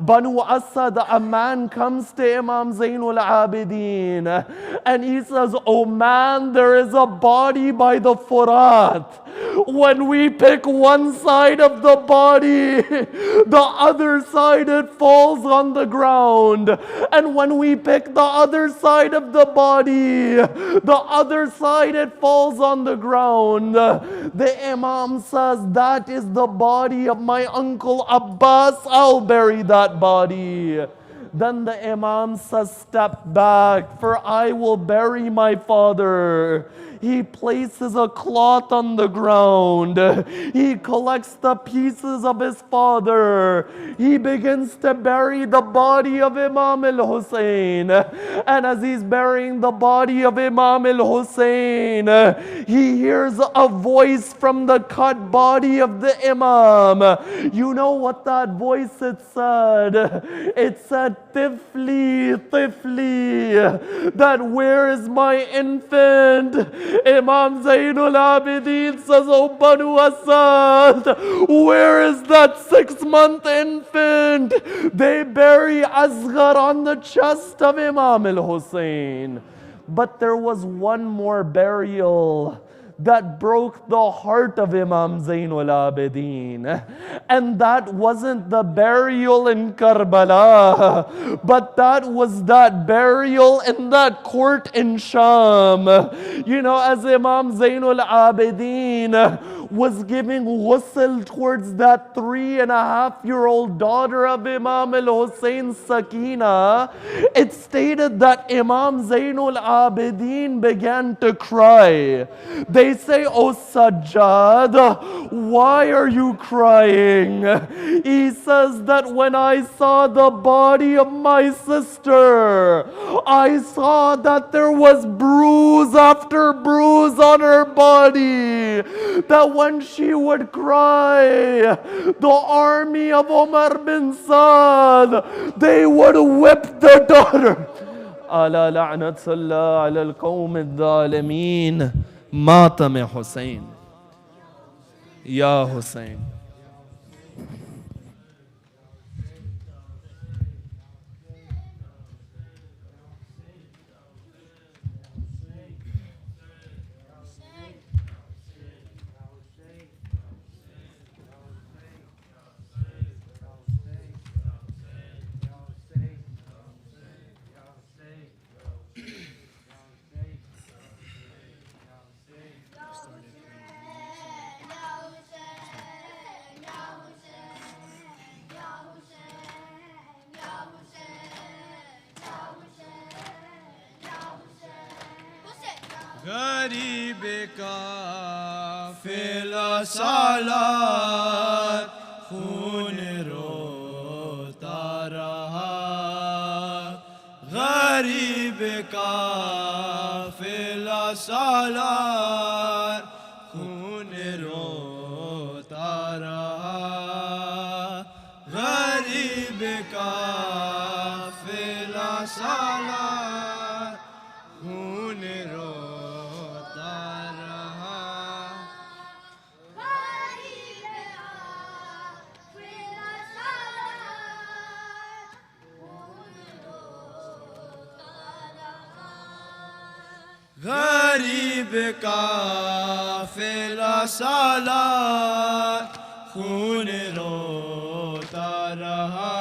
Banu Asad, a man comes to Imam Zainul Abidin and he says, oh man, there is a body by the Furat. When we pick one side of the body, the other side it falls on the ground. And when we pick the other side of the body, the other side it falls on the ground. The Imam says, that is the body of my uncle Abbas, I'll bury that body. Then the Imam says, step back, for I will bury my father. He places a cloth on the ground. He collects the pieces of his father. He begins to bury the body of Imam al-Hussein. And as he's burying the body of Imam al-Hussein, he hears a voice from the cut body of the Imam. You know what that voice it said? It said, Tifli, Tifli, that where is my infant? Imam Zainul Abidin says, oh Banu Asad, where is that 6-month infant? They bury Asghar on the chest of Imam al-Hussein. But there was one more burial that broke the heart of Imam Zainul Abidin. And that wasn't the burial in Karbala, but that was that burial in that court in Sham. You know, as Imam Zainul Abidin was giving ghusl towards that 3.5-year-old daughter of Imam al-Hussein, Sakina, it stated that Imam Zainul Abidin began to cry. They say, oh Sajjad, why are you crying? He says that when I saw the body of my sister, I saw that there was bruise after bruise on her body. That when she would cry, the army of Umar bin Saad, they would whip the daughter. Ala la'natullah ala al-qawm al-zalimin. Matam Hussein. Ya Hussein. गरीब का फिला सालात खून रोता रहा गरीब का फिला सालात खून रोता रहा गरीब का फिला सालात खून गरीब का फिला सालात खून रोता रहा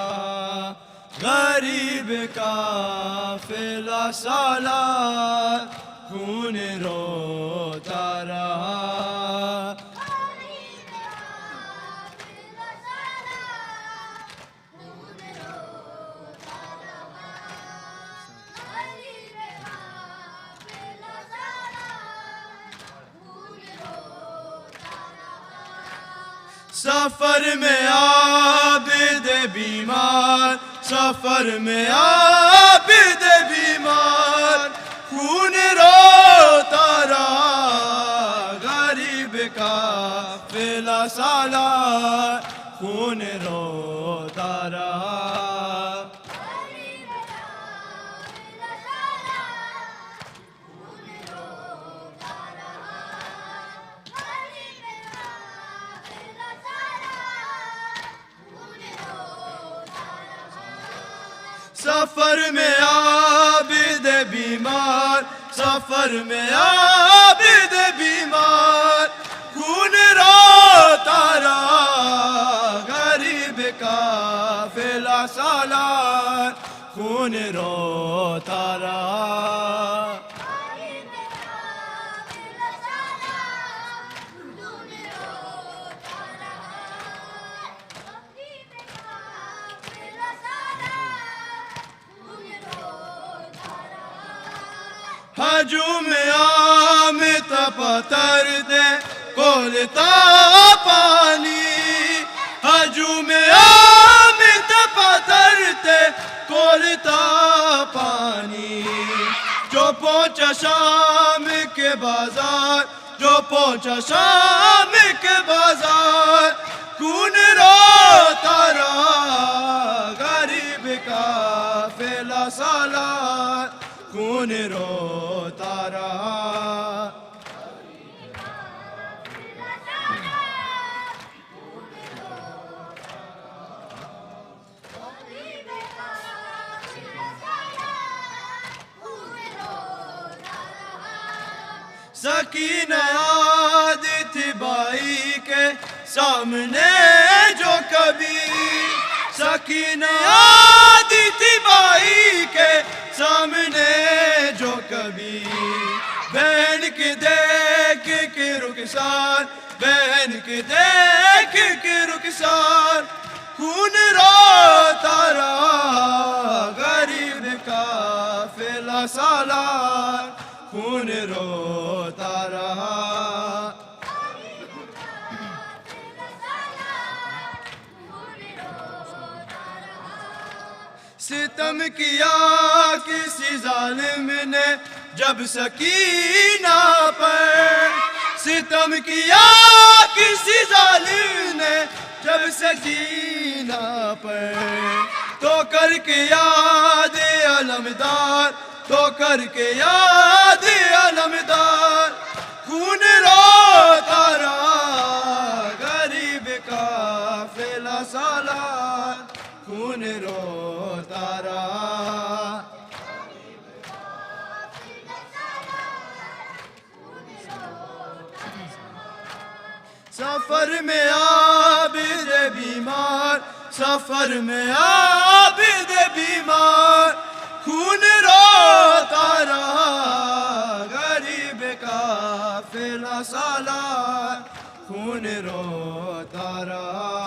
गरीब का फिला सालात खून रोता रहा सफर में आबिद बीमार सफर में आबिद बीमार खून रोता रहा गरीब का फिला सालात खून रोता रहा सफर में आबिद बीमार सफर में आबिद बीमार खून रोता रहा गरीब का फिला सालात खून रोता रहा ہجوم عام تپترتے کھولتا پانی ہجوم عام تپترتے کھولتا پانی جو پہنچا شام کے بازار جو پہنچا شام کے بازار خون روتا رہا غریب کا فیلا سالار خون روتا رہا سکینہ یاد تھی بائی کے سامنے جو کبھی سکینہ یاد تھی بائی کے سامنے جو کبھی بہن کی دیکھ کے رخسار بہن کی دیکھ کے رخسار خون روتا رہا غریب کا فیلا سالار خون روتا رہا ستم کیا کسی ظالم نے جب سکینہ پر ستم کیا کسی ظالم نے جب سکینہ پر تو کر کے یاد علمدار تو کر کے یاد علمدار خون روتا رہا غریب کا فیلا سالار خون روتا رہا سفر میں عابد بیمار سفر میں عابد بیمار خون روتا رہا غریب کا فیلا سالار خون روتا رہا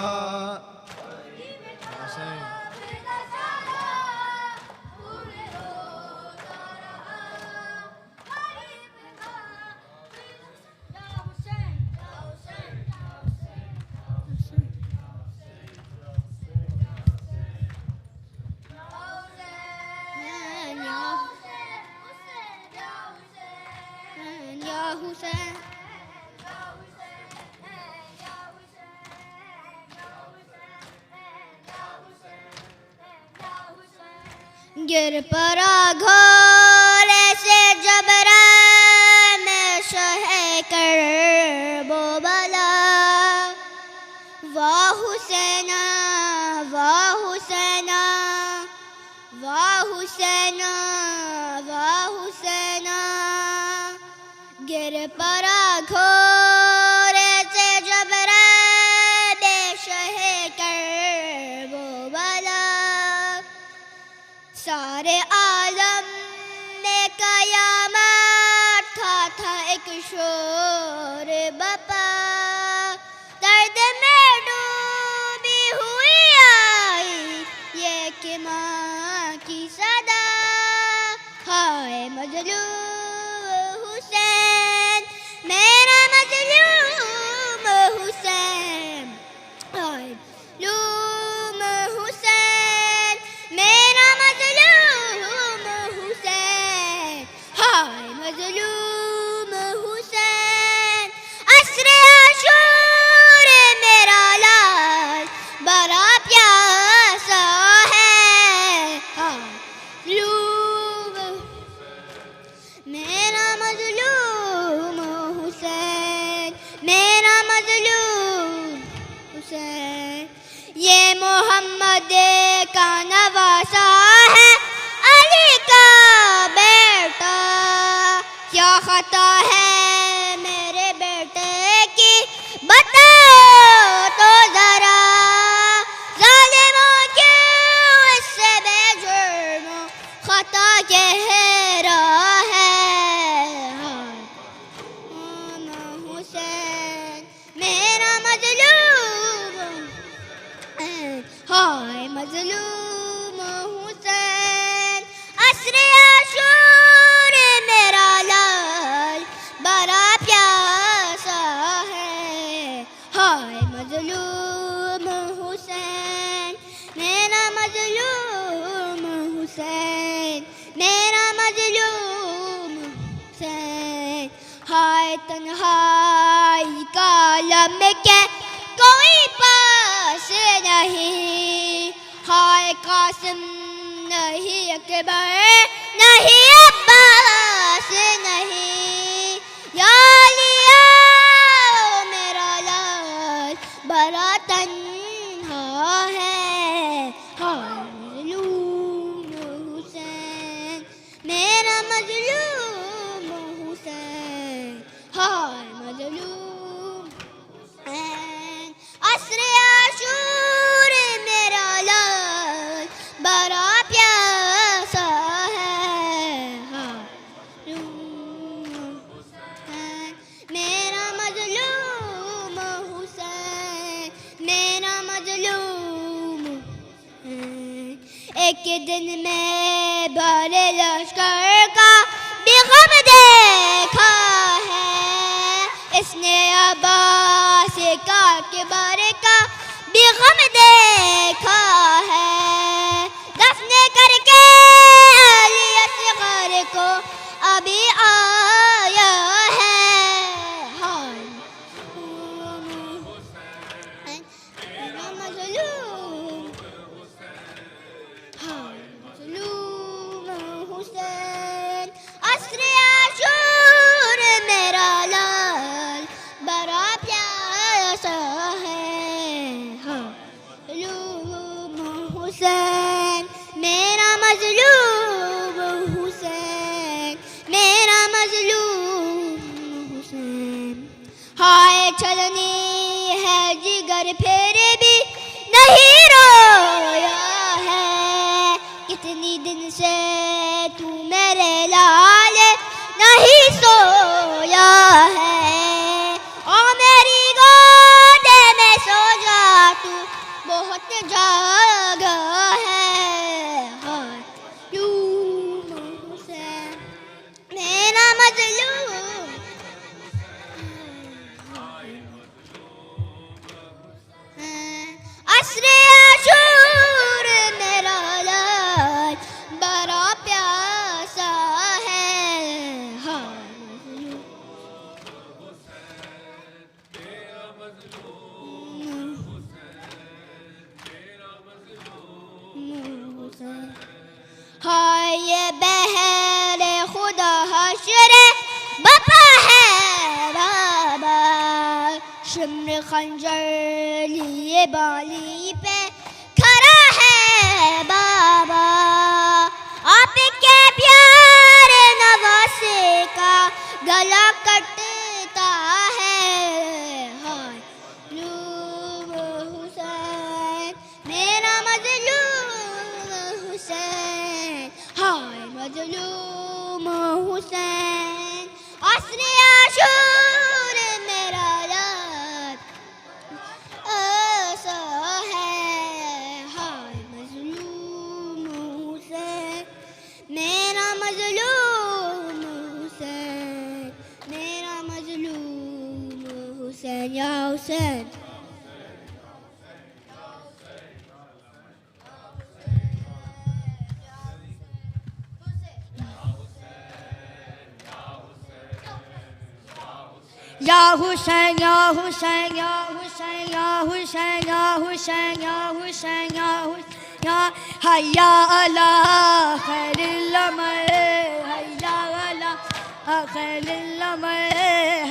گر پڑا گھوڑے سے جبران میں شہ کر وہ بلا واہ حسینہ واہ حسینہ واہ حسینہ واہ حسینہ گر پڑا گھوڑے سے جبران میں شہ کر وہ بلا سارے عالم میں قیامت تھا ایک شور بپا درد میں ڈوبی ہوئی آئی یہ کہ ماں کی صدا ہائے مظلوم حسین میرا مظلوم حسین ہائے مظلوم حسین میرا مظلوم حسین ہائے مظلوم حسین عصر عاشور میرا لال بڑا پیاسا ہے ہائے مظلوم تنہائی کا عالم کے کوئی پاس نہیں، ہائے قاسم نہیں، اکبر نہیں، عباس نہیں، یا لیا میرا لال بڑا تنہا ہے، ہائے مظلوم حسین میرا مظلوم حسین، ہائے مظلوم حسین، عصر عاشور میرا لال بڑا پیاسا ہے، ہائے مظلوم حسین میرا مظلوم حسین، میرا مظلوم حسین، ایک دن میں بھرے لشکر کا بھی غم دیکھا ہے، اس نے عباس کا کبر کا بھی غم دیکھا ہے، دفن کر کے علی اصغر کو ابھی آیا ہے، ہائے میرا مظلوم، ہائے مظلوم حسین، عصر عاشور میرا لال بڑا پیاسا ہے، مظلوم حسین میرا مظلوم حسین، میرا مظلوم حسین، ہائے چھلنی ہے جگر پھر بھی نہیں رویا ہے، کتنی دن سے تو میرے لال نہیں سویا ہے، اور میری گود میں سو جا تو بہت جاگا ہے، ہائے مظلوم حسین میرا مظلوم، عصر عاشور میرا لال بڑا پیاسا ہے، ہائے مظلوم حسین، ہائے یہ بہر خدا حشر بپا ہے بابا، شمر خنجر لیے بالی پہ کھڑا ہے بابا، آپ کے پیار نواسے کا گلا کٹتا ہے، ہائے مظلوم حسین میرا مظلوم حسین، ہائے مظلوم حسین، عصر عاشور میرا لال ایسا ہے، ہائے مظلوم حسین میرا مظلوم حسین، میرا مظلوم حسین، یا حسین یا حسین یا حسین یا حسین یا حسین یا حسین یا حسین یا حسین یا حیا علی خیر الامر، حیا علی خیر الامر،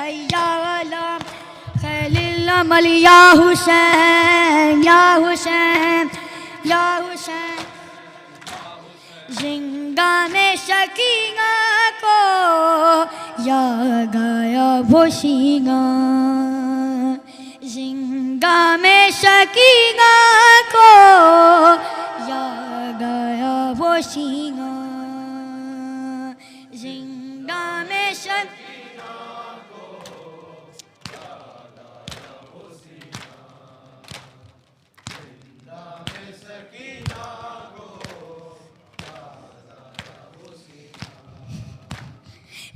حیا علی خیر الامر، یا حسین یا حسین یا حسین، زندان سکینہ کو یاد آیا وہ سینہ، زندان سکینہ کو یاد آیا وہ سینہ، زندان سکینہ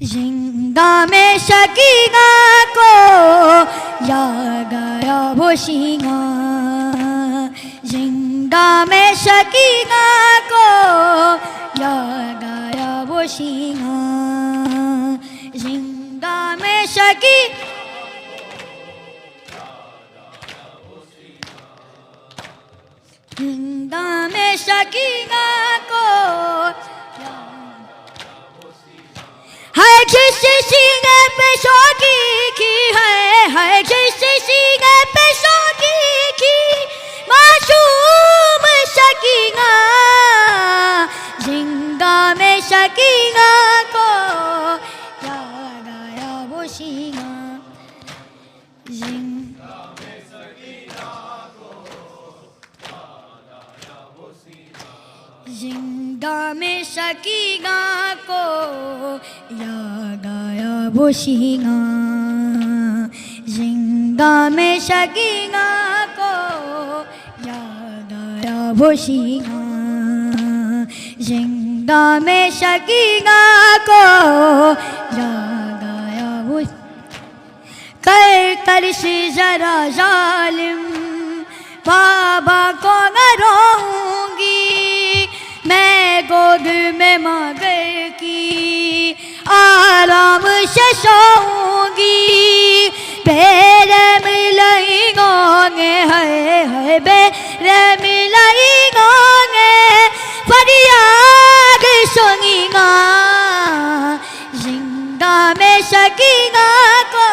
زندہ میں سکینہ کو یاد آیا وہ سینہ، زندہ میں سکینہ کو یاد آیا وہ سینہ، زندہ میں سکینہ شکی زندہ میں شکینہ کو ہر جس سینے پہ شوقی کی ہے ہر جس سینے پہ شوقی کی معصوم شکینہ زندہ میں شکینہ کو یاد آیا وہ سینہ زندہ میں شکینہ کو زندہ میں شکینہ کو یاد آیا وہ سینہ زندہ میں شکینہ کو یاد آیا وہ سینہ زندہ میں شکینہ کو یاد آیا وہ ترس ذرا ظالم بابا کو نہ روؤں گی میں گود میں مگر کی آرام سے سوؤں گی بیرم لائیگوں گے ہے بیرم لائیگوں گے فریاد سنی گا زندہ میں شکینہ کو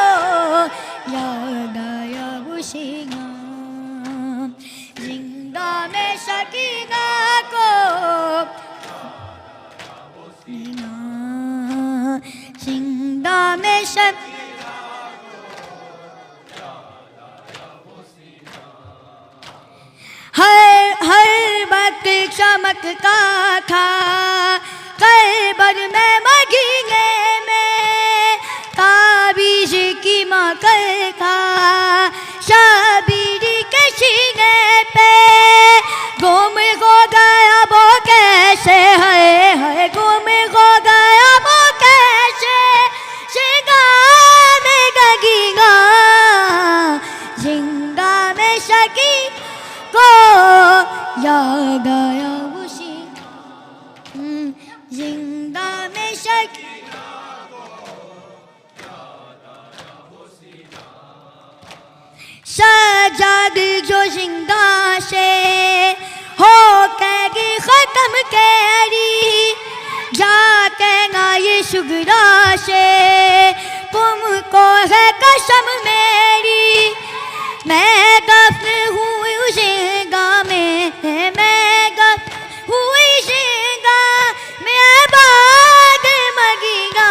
یاد آیا وہ سینہ زندہ میں شکینہ کو زندہ میں شکینہ ہر وقت چمکتا تھا قبر میں مدینے میں تعویذ کی مکر تھا شبیر کے سینے پہ گم ہو گیا وہ کیسے ہے گم ہو گیا وہ کیسے شگان گگی گا زندہ میں شکی کو یاد آیا وہ سینہ زندہ میں شکی سجاد جو زندہ سے ہو گی ختم کیری جا کے نا یہ شگرا سے تم کو ہے قسم میری میں دفن ہوئی زندہ میں دفن ہوئی زندہ میں آباد مگی گا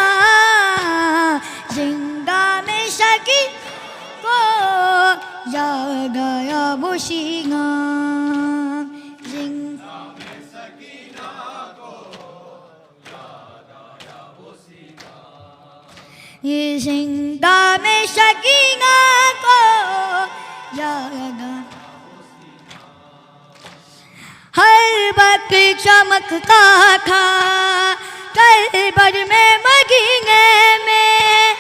زندہ میں شکی کو یاد آیا وہ سینہ زندہ میں سکینہ کو یاد آیا وہ سینہ یہ زندہ میں سکینہ کو یاد آیا ہر وقت چمکتا تھا قبر میں مدینے میں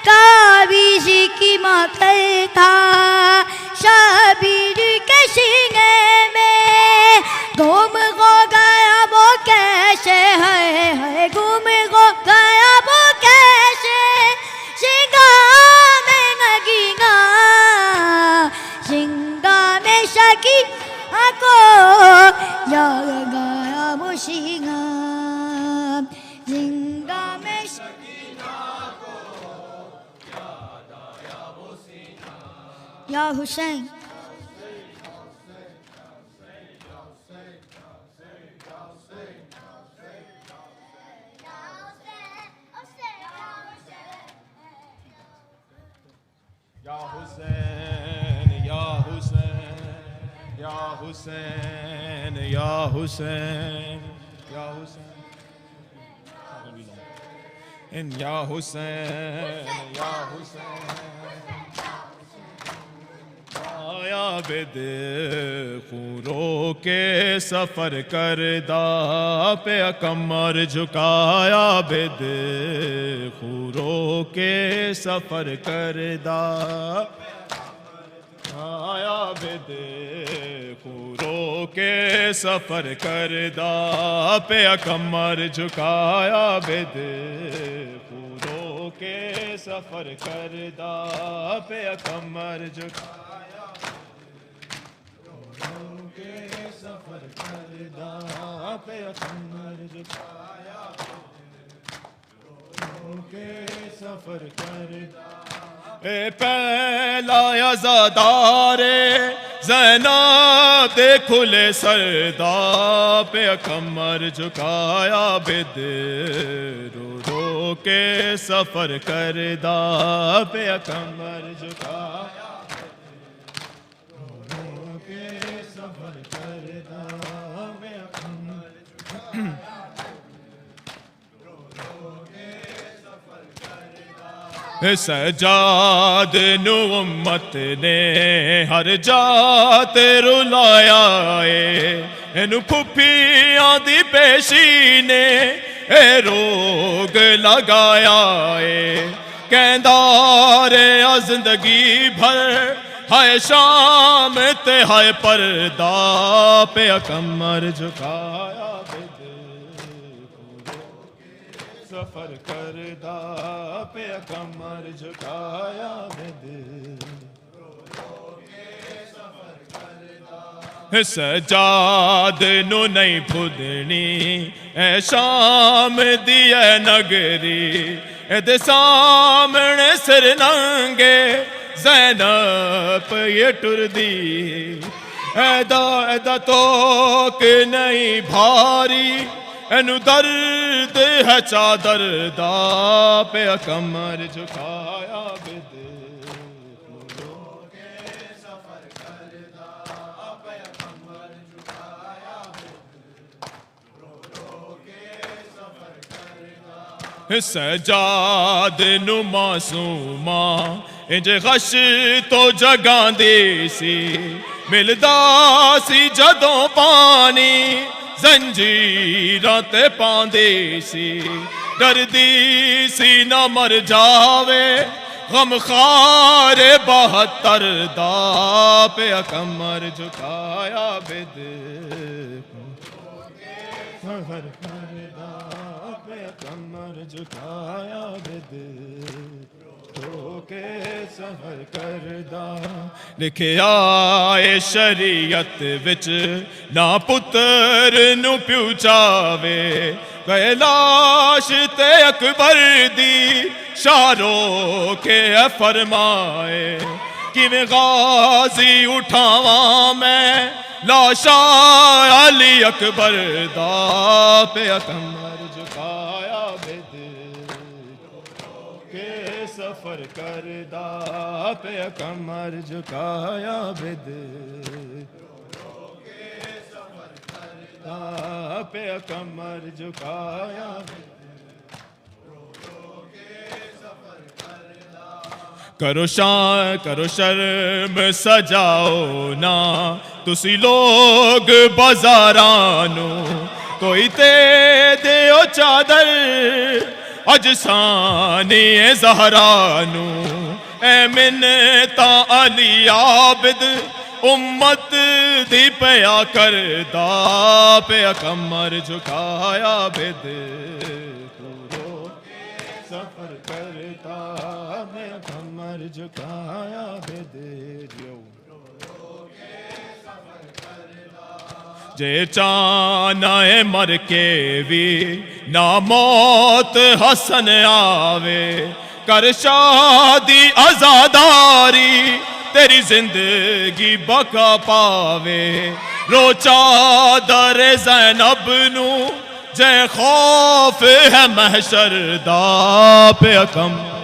تعویذ کی مکر تھا شبیر کے سینے میں گم ہو گیا وہ کیسے ہے گم ہو گیا وہ کیسے زندہ میں لگی گا زندہ میں شکی کو یاد آیا وہ سینہ زندہ میں شکینہ کو یاد آیا وہ سینہ یا حسین یا حسین یا حسین یا حسین یا حسین یا حسین یا حسین یا حسین آیا بد خورو کے سفر کردہ پہ کمر جھکایا بد خورو کے سفر کردہ آیا بد خورو کے سفر کردہ پہ کمر جھکایا بد خورو کے سفر کردہ پیغمبر جھکایا رو کے سفر کردہ پیغمبر جھکایا رو کے سفر کردہ اے پہلا عزادار زینب دے کھلے سردا پیغمبر جھکایا بد رو رو کے سفر کردہ پیغمبر جھکایا رو رو کے سفر کردہ پیغمبر جھکایا سجاد نو امت نے ہر جات رلایا اینو پھپھیاں دی پیشی نے اے روگ لگایا کہندا رہیا زندگی بھر ہائے شام تے ہائے پردہ پیغمبر جھکایا سفر کردہ پیغمبر جھکایا سجاد نو نہیں بھدنی اے شام دی اے نگری اے دے سامنے سر ننگے زینب یہ ٹر دی ایدہ توک نہیں بھاری اینو درد ہے چادر دا پیغمبر جھکایا بد رو کے سفر کردہ پیغمبر جھکایا رو رو کے سفر کردہ سجاد نو معصوما انج غش تو جگاں دی سی ملدا سی جدوں پانی زنجیراں تے پاندے سی ڈردی سی نہ مر جاوے غم خار 72 دا پیغمبر جھکایا بد سفر کردہ پیغمبر جھکایا بد رو کے سفر کردہ لکھیا اے شریعت وچ نہ پتر نو پیو چاوے گئے لاش تے اکبر دی شارو کے فرمائے کیویں غازی اٹھاواں میں لاشا علی اکبر دا پیغمبر جھکایا بد کے سفر کردہ پیغمبر جھکایا بد پیغمبر جھکایا کرو شرم سجاؤ نا تسی لوگ بازارانو کوئی تے دیو چادر اجسانی زہرانو اے منتا علی عابد امت دی پیا کردہ پیغمبر جھکایا بد سفر کرتا پیغمبر جھکایا بد جے چانا ہے مر کے بھی نہ موت حسن آوے کر شادی عزاداری تیری زندگی بقا پاوے رو چادر زینب نو جے خوف ہے محشر دا پیغمبر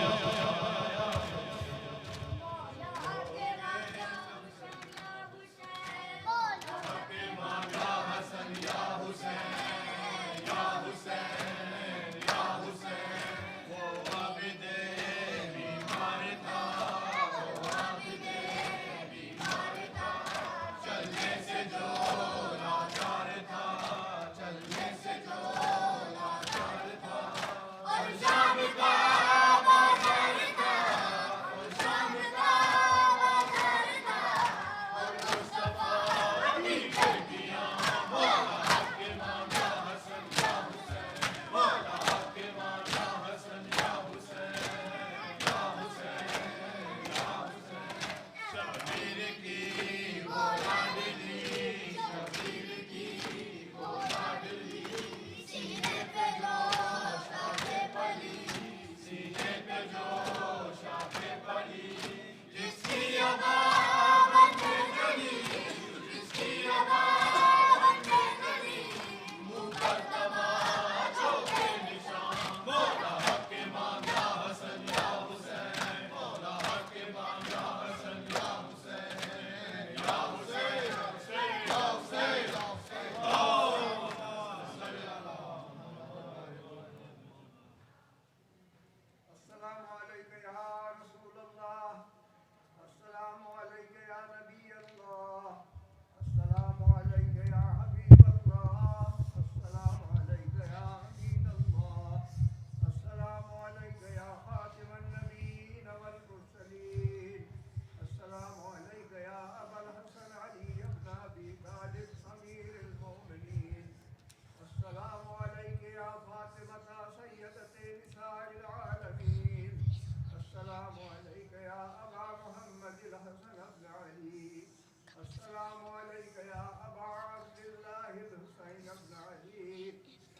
السلام عليك يا أبا عبد الله الحسين بن علي.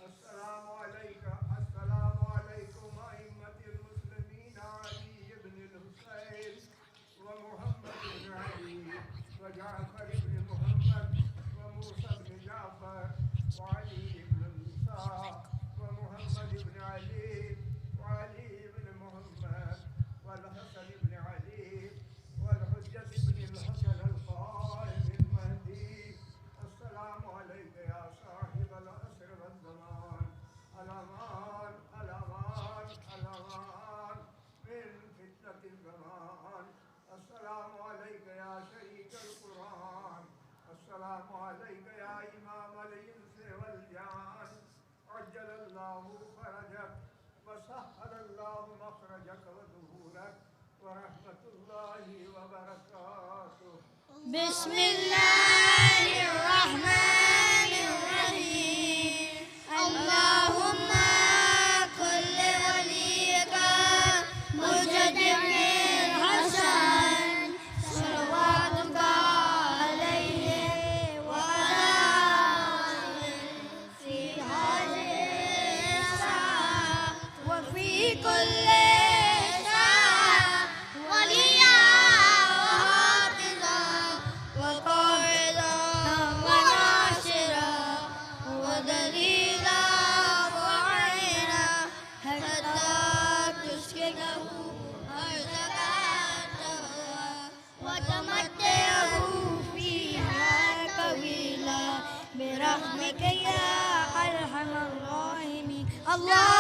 السلام عليك. السلام عليكم أئمة المسلمين علي بن الحسين ومحمد بن علي وجعفر بن محمد وموسى بن جعفر وعلي بن موسى ومحمد بن علي وعلي بن محمد والحسن بن علي والحجة بن الحسن القائم المهدي. السلام عليك يا صاحب العصر والزمان. الأمان الأمان الأمان من فتنة الزمان. السلام عليك يا شريك القرآن. السلام عليك يا إمام الإنس والجان. عجل الله فرجك وسهل الله مخرجك وظهورك ورحمة الله وبركاته. بسم الله الرحمن الرحيم. اللهم كل وليك مجد بن الحسن صلواتك عليه وعلى آله في هذه الساعة وفي كل ساعة وليا وحافظا وقائدا وناصرا ودليلا وعينا حتى تسكنه أرضك وتمتعه فيها طويلا برحمك يا أرحم الراحمين. الله